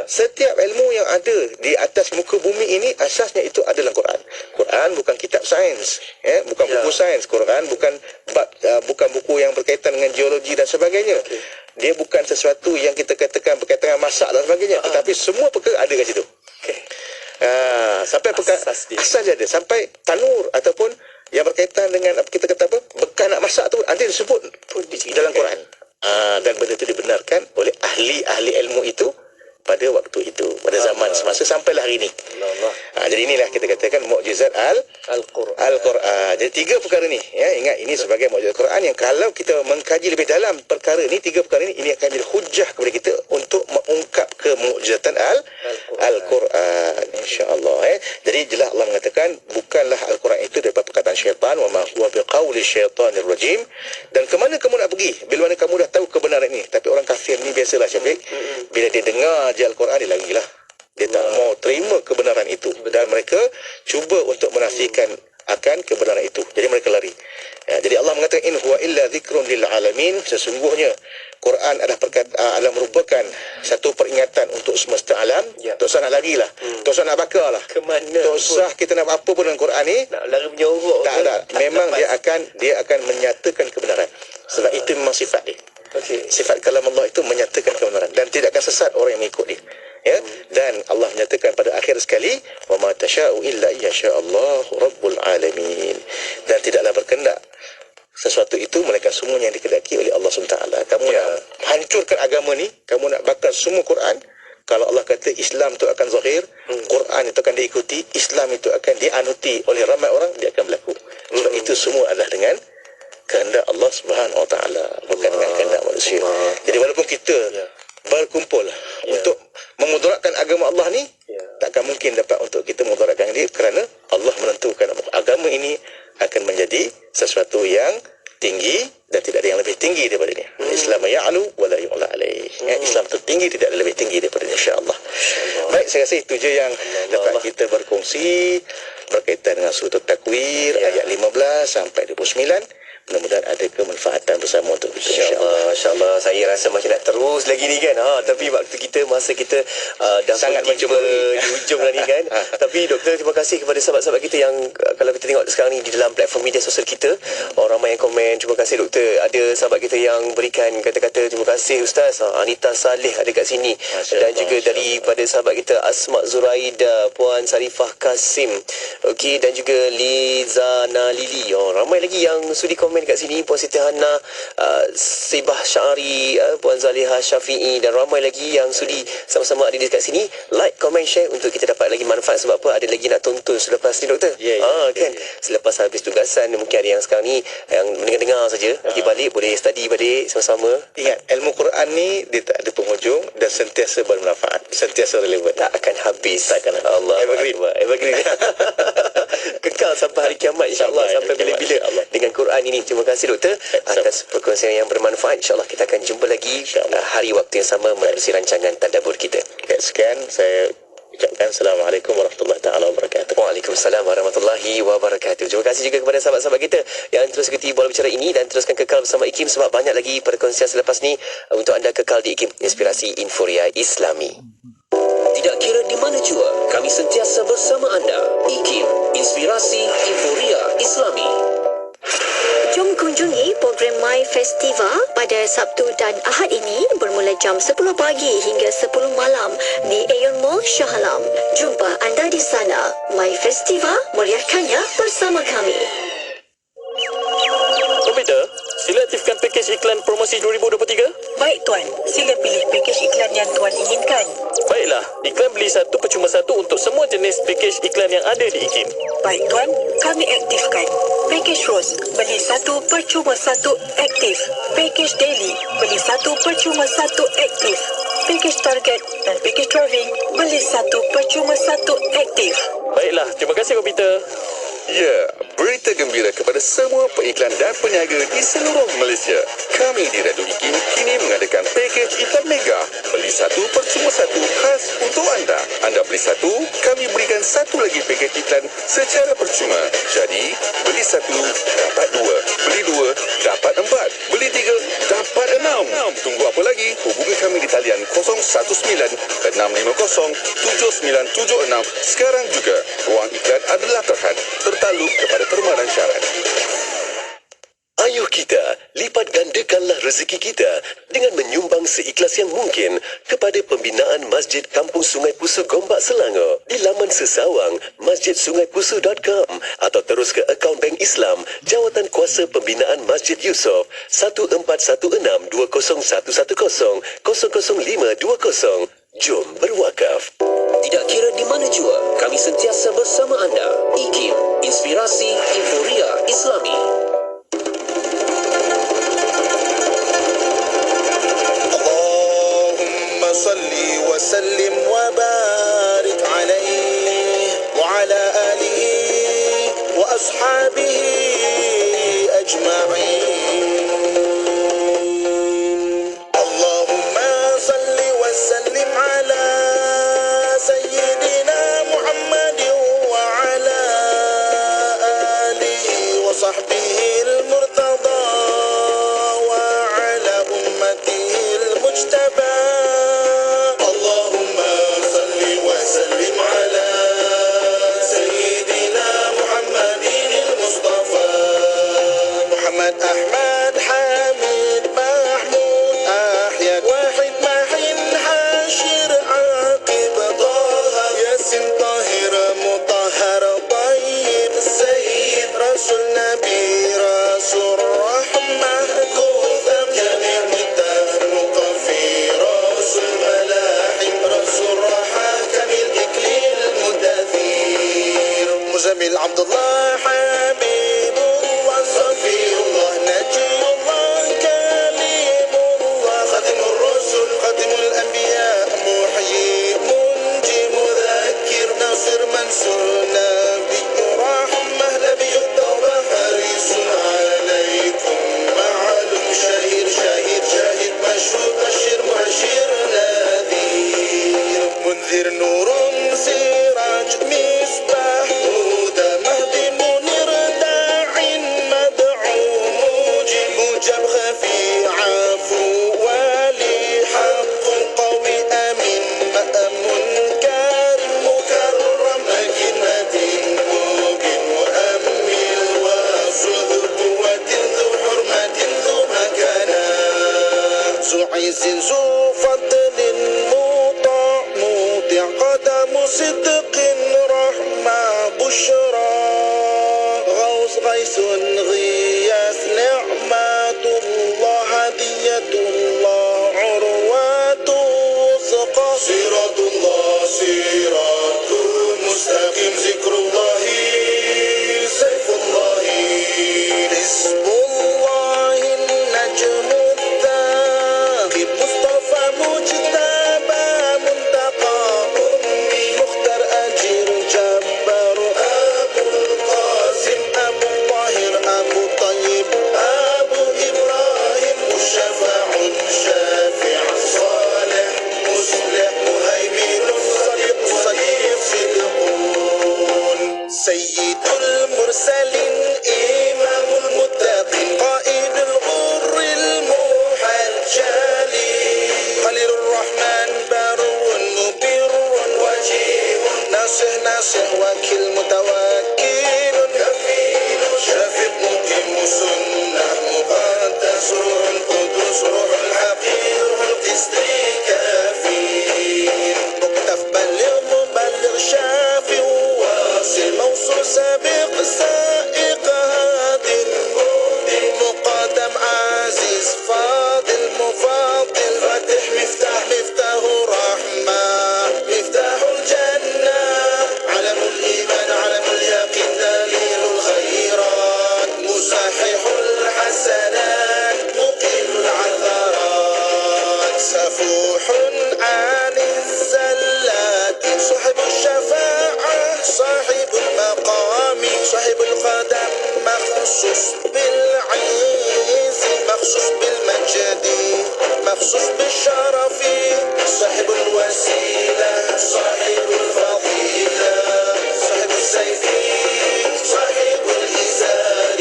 setiap ilmu yang ada di atas muka bumi ini asasnya itu ada dalam Quran. Quran bukan kitab sains, bukan buku sains. Quran bukan buku yang berkaitan dengan geologi dan sebagainya. Dia bukan sesuatu yang kita katakan berkaitan dengan masak dan sebagainya, tetapi semua perkara ada kat situ. Sampai perkara asal dia ada, sampai tanur ataupun yang berkaitan dengan kita kata apa, bekas nak masak tu ada disebut pun di dalam Quran. Dan benda itu dibenarkan oleh ahli-ahli ilmu itu pada waktu itu, pada zaman semasa sampailah hari ini. Jadi inilah kita katakan mukjizat Al-Quran. Jadi 3 perkara ni, ingat ini sebagai mukjizat Al-Quran yang kalau kita mengkaji lebih dalam perkara ni, 3 perkara ini akan jadi hujah kepada kita untuk mengungkap kemukjizatan Al-Quran, insya-Allah. Jadi jelas Allah mengatakan bukanlah Al-Quran itu daripada perkataan syaitan, wa ma huwa biqauli syaitanir rajim. Dan ke mana kamu nak pergi bila mana kamu dah tahu kebenaran ini? Tapi orang kafir ni biasalah, Syafiq, bila dia dengar je Al-Quran, dia larilah. Dia tak mau terima kebenaran itu, dan mereka cuba untuk menafikan akan kebenaran itu. Jadi mereka lari. Jadi Allah mengatakan in huwa illa dzikrun lil alamin. Sesungguhnya Quran adalah merupakan satu peringatan untuk semesta alam. Tak usah nak larilah. Tak usah nak bakarlah. Ke mana? Tak usah kita nak apa pun dengan Quran ni. Nak lari menyorok. Tak. Memang dia akan menyatakan kebenaran. Sebab itu memang sifat dia. Sifat kalam Allah itu menyatakan kebenaran dan tidak akan sesat orang yang mengikut dia. Dan Allah menyatakan pada akhir sekali, wa ma tasha'u illa yasha'allahu rabbul alamin. Dan tidaklah berkehendak sesuatu itu melainkan semuanya yang dikehendaki oleh Allah SWT. Kamu nak hancurkan agama ni, kamu nak bakar semua Quran. Kalau Allah kata Islam itu akan zahir, Quran itu akan diikuti, Islam itu akan dianuti oleh ramai orang, dia akan berlaku. Sebab itu semua adalah dengan kehendak Allah Subhanahu Wa Taala, bukan dengan kehendak manusia. Jadi walaupun kita berkumpul untuk memudaratkan agama Allah ni, takkan mungkin dapat untuk kita memudaratkan dia, kerana Allah menentukan agama ini akan menjadi sesuatu yang tinggi dan tidak ada yang lebih tinggi daripada dia. Islam ya'lu wa la yu'la alaih. Islam tertinggi, tidak ada lebih tinggi daripada dia, insya-Allah. Baik, saya rasa itu je yang dapat kita berkongsi berkaitan dengan surah Takwir ayat 15 sampai 29. mudah-mudahan ada kemanfaatan bersama untuk kita, InsyaAllah, insyaAllah. Saya rasa macam nak terus lagi ni kan. Tapi waktu kita, masa kita dah Sangat tiba mencemburui. di hujung dah ni kan. Tapi doktor, terima kasih kepada sahabat-sahabat kita yang kalau kita tengok sekarang ni di dalam platform media sosial kita, orang ramai yang komen. Terima kasih doktor. Ada sahabat kita yang berikan kata-kata terima kasih Ustaz. Anita Saleh ada kat sini. Dan juga daripada sahabat kita Asma Zuraida, Puan Sarifah Kasim. Okey, dan juga Lizana Lili. Ramai lagi yang sudi komen kat sini. Puan Siti Hana, Sibah Syari, Puan Zaliha Syafi'i, dan ramai lagi yang sudi sama-sama ada di kat sini. Like, comment, share untuk kita dapat lagi manfaat. Sebab apa? Ada lagi nak tonton selepas ni doktor. Kan. Selepas habis tugasan, mungkin ada yang sekarang ni yang mendengar-dengar saja. Nanti balik boleh study balik sama-sama. Ingat, ilmu Quran ni dia tak ada penghujung dan sentiasa bermanfaat, sentiasa relevan. Tak akan habis. Tak akan habis. Allah Evergreen. Evergreen. Kekal sampai hari kiamat, insyaAllah. Sampai bila-bila dengan Quran ini. Terima kasih doktor atas perkongsian yang bermanfaat. InsyaAllah kita akan jumpa lagi hari waktu yang sama menerusi rancangan tadabbur kita. Sekian saya ucapkan Assalamualaikum warahmatullahi taala wabarakatuh. Waalaikumsalam warahmatullahi wabarakatuh. Terima kasih juga kepada sahabat-sahabat kita yang terus ikuti bola bicara ini dan teruskan kekal bersama IKIM sebab banyak lagi perkongsian selepas ni untuk anda kekal di IKIM, Inspirasi Inforia Islami. Tidak kira di mana jua, kami sentiasa bersama anda. IKIM, Inspirasi Inforia Islami. Jom kunjungi program My Festival pada Sabtu dan Ahad ini bermula jam 10 pagi hingga 10 malam di Aeon Mall Shah Alam. Jumpa anda di sana. My Festival, meriahkannya bersama kami. Komputer, sila aktifkan pakej iklan promosi 2023. Baik Tuan, sila pilih pakej iklan yang Tuan inginkan. Baiklah, iklan beli satu percuma satu untuk semua jenis pakej iklan yang ada di IKIM. Baik Tuan, kami aktifkan. Pakej Rose, beli satu percuma satu aktif. Pakej Daily, beli satu percuma satu aktif. Pakej Target dan pakej Driving, beli satu percuma satu aktif. Baiklah, terima kasih komputer. Ya, berita gembira kepada semua pengiklan dan peniaga di seluruh Malaysia. Kami di Radu IKIM kini mengadakan pakej iklan mega. Beli satu percuma satu khas untuk anda. Anda beli satu, kami berikan satu lagi pakej iklan secara percuma. Jadi, beli satu, dapat dua. Beli dua, dapat empat. Beli tiga, dapat enam. Tunggu apa lagi? Hubungi kami di talian 019 650 7976 sekarang juga. Ruang iklan adalah terhad. Tertaluk kepada terma dan syarat. Ayuh kita, lipat gandakanlah rezeki kita dengan menyumbang seikhlas yang mungkin kepada pembinaan Masjid Kampung Sungai Pusu Gombak Selangor di laman sesawang masjidsungaipusu.com atau terus ke akaun Bank Islam Jawatan Kuasa Pembinaan Masjid Yusof 14162011000520. Jom berwakaf. Tidak kira di mana jua, kami sentiasa bersama anda. IKIM, Inspirasi Inforia Islami. Allahumma salli wa sallim wa barik alaihi wa ala alihi wa ashabihi ajma'in. Allahumma salli wa sallim ala Sayyidina Muhammad wa ala alihi wa sahbihi al-murtada wa ala ummatihi al-mujtaba. Allahumma salli wa sallim ala Sayyidina Muhammadin al-Mustafa Muhammad Ahmad Hamid Mahmud Ahyad Wahid Mahin Hashir Aqib Taha Yasin Tahir Mutahhar Tayyib Sayyid Rasul Nabi Rasul Rahmah Kutham Jamil Mutaf Muqafi Rasul Malahim Rasul Raha Kamil Iklil Mudathir Muzamil Abdullah Habibullah Safiyullah Najiyullah Kalimullah Khatimul Rasul Khatimul Anbiya Muhyi Munji Mudhakir Nasir Mansur Nabi Rahmah Nabi Tawbah Harisun عزيز ذو فضل مطيع قدم صدق رحمة بشرى غوث غيث غياث نعمة الله هدية الله عروة وثقة صراط الله صراط مستقيم ذكر الله سيف الله حزب الله النجم الثاقب مصطفى مجتبى منتقى أمي مختار أجير جبار أبو القاسم أبو الطاهر أبو طيب أبو إبراهيم مشفع شافع صالح مصلح مهيمن صديق صديق صدقون سيد المرسلين إمام المتقين قائد الغر المحجلين خليل الرحمن بر مبر وجيه ناصح وكيل متوكل كفيل شفيق مقيم سنة مقدس روح القدس روح الحقير القسط كفيل مكتف بلغ مبلغ شافي واصل موصول سابق سائق هادي مقدم عزيز فاضل مفاضل فاتح مفتاح رحمة مفتاح الجنة علم الإيمان علم اليقين دليل الخيرات مصحح الحسنات مقيم العثرات سفوح عن الزلات صاحب الشفاعة صاحب المقام صاحب القدم مخصوص بالعز مخصوص بالمجد مخصوص بالشرف صاحب الوسيلة صاحب الفضيلة صاحب السيف صاحب الإزار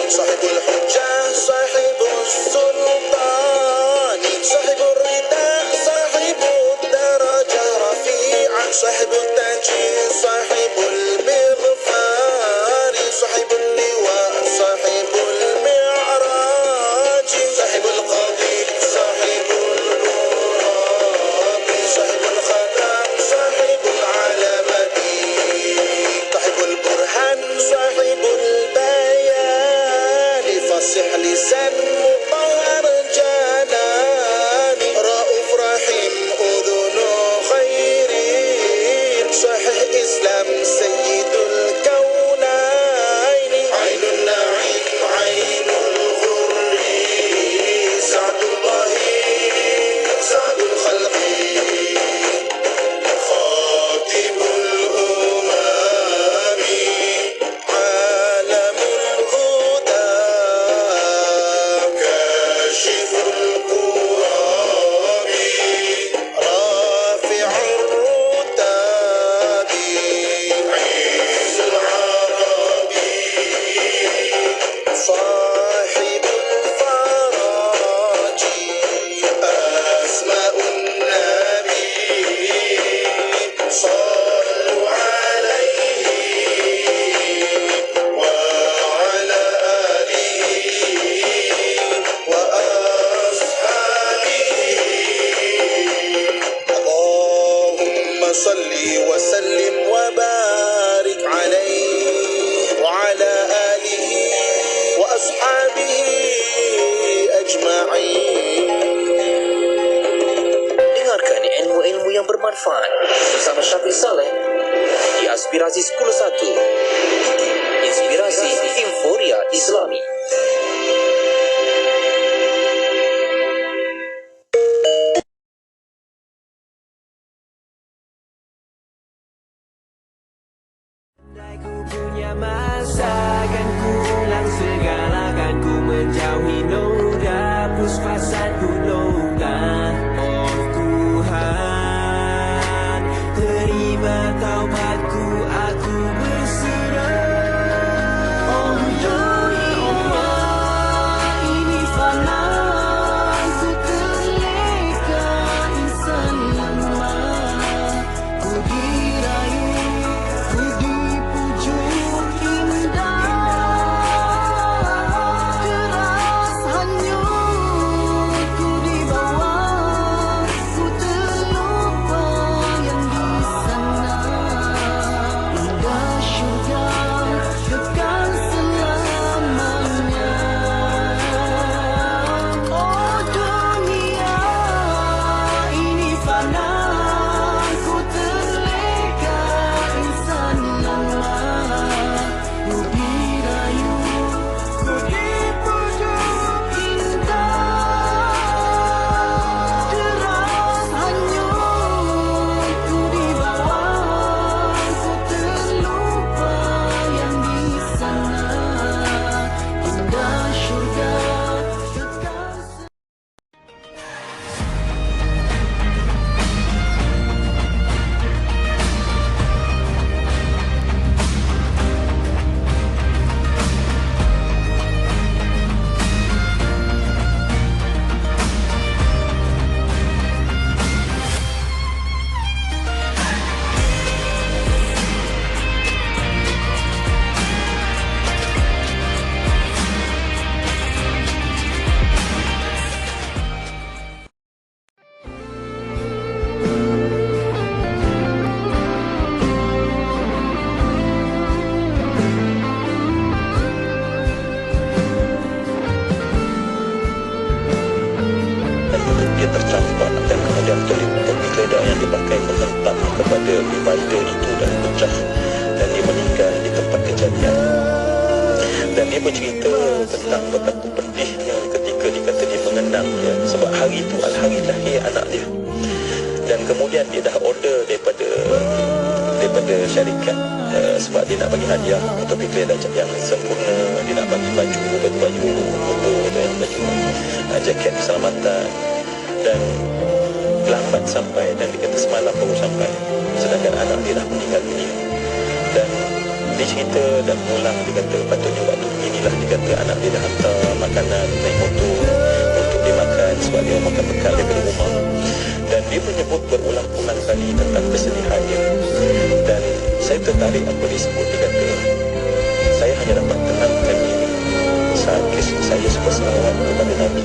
صاحب الحجة صاحب السلطان صاحب الرداء صاحب الدرجة رفيعة صاحب التاج صاحب المغفار صاحب اللواء صاحب المعراج صاحب القضيب صاحب الغراب صاحب الخدم صاحب tentang betapa pedihnya ketika dikata dia mengenang ya, sebab hari itu hari lahir anak dia. Dan kemudian dia dah order daripada syarikat sebab dia nak bagi hadiah untuk pikir yang sempurna. Dia nak bagi baju jaket keselamatan, dan lambat sampai, dan dia kata semalam baru sampai, sedangkan anak dia dah meninggal dunia. Dan dia cerita dan mengulang, dia kata patutnya waktu inilah dia kata anak dia dah hantar makanan naik motor untuk dia makan sebab dia makan bekal daripada rumah. Dan dia menyebut berulang-ulang kali tentang kesedihan dia. Dan saya tertarik apa dia sebut. Dia kata, saya hanya dapat tenangkan diri saat saya suka selawat kepada Nabi.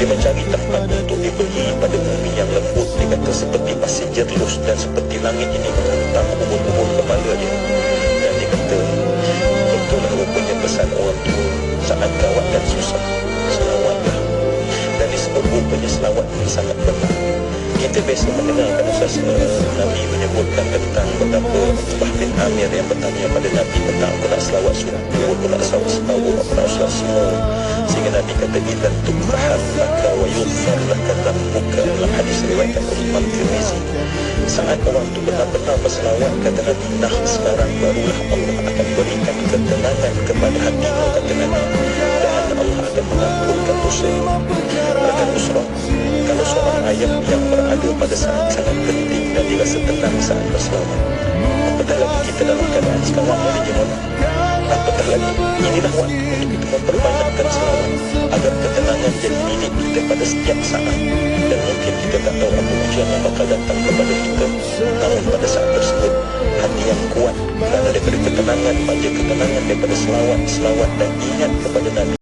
Dia mencari tempat untuk diberi pada bumi yang lembut. Dia kata seperti pasir jerlus dan seperti langit ini menghantam umur-umur kepala dia. Dan dia kata, betul lah rupanya pesan orang tua saat gawat dan susah, selawatlah. Dan disebut rupanya selawat ini sangat benar. Kita biasa mendengarkan Ustaz Nabi menyebutkan tentang betapa Uqbah bin Amir yang bertanya pada Nabi tentang aku nak selawat subuh, aku nak selawat setahun, aku nak selawat semua. Sehingga Nabi kata, idan tuqhar laka wa yughfar laka dhanbuka, dalam hadis riwayatkan oleh Imam Tirmizi. Saat orang itu benar-benar berselawat, kata Nabi, nah sekarang barulah Allah akan berikan ketenangan kepada hatimu, kata Nabi, dan Allah akan mengampunkan dosa. Rekan Usrah, kalau seorang ayah yang berada pada saat sangat penting dan dirasa tenang saat berselawat, apatah lagi kita dalam keadaan sekarang ini jemaah. Apatah lagi, inilah waktu untuk kita memperbanyakkan selawat agar ketenangan jadi milik kita pada setiap saat. Dan mungkin kita tak tahu apa ujian yang bakal datang kepada kita, namun pada saat tersebut hati yang kuat kerana daripada ketenangan, baca ketenangan daripada selawat dan ingat kepada Nabi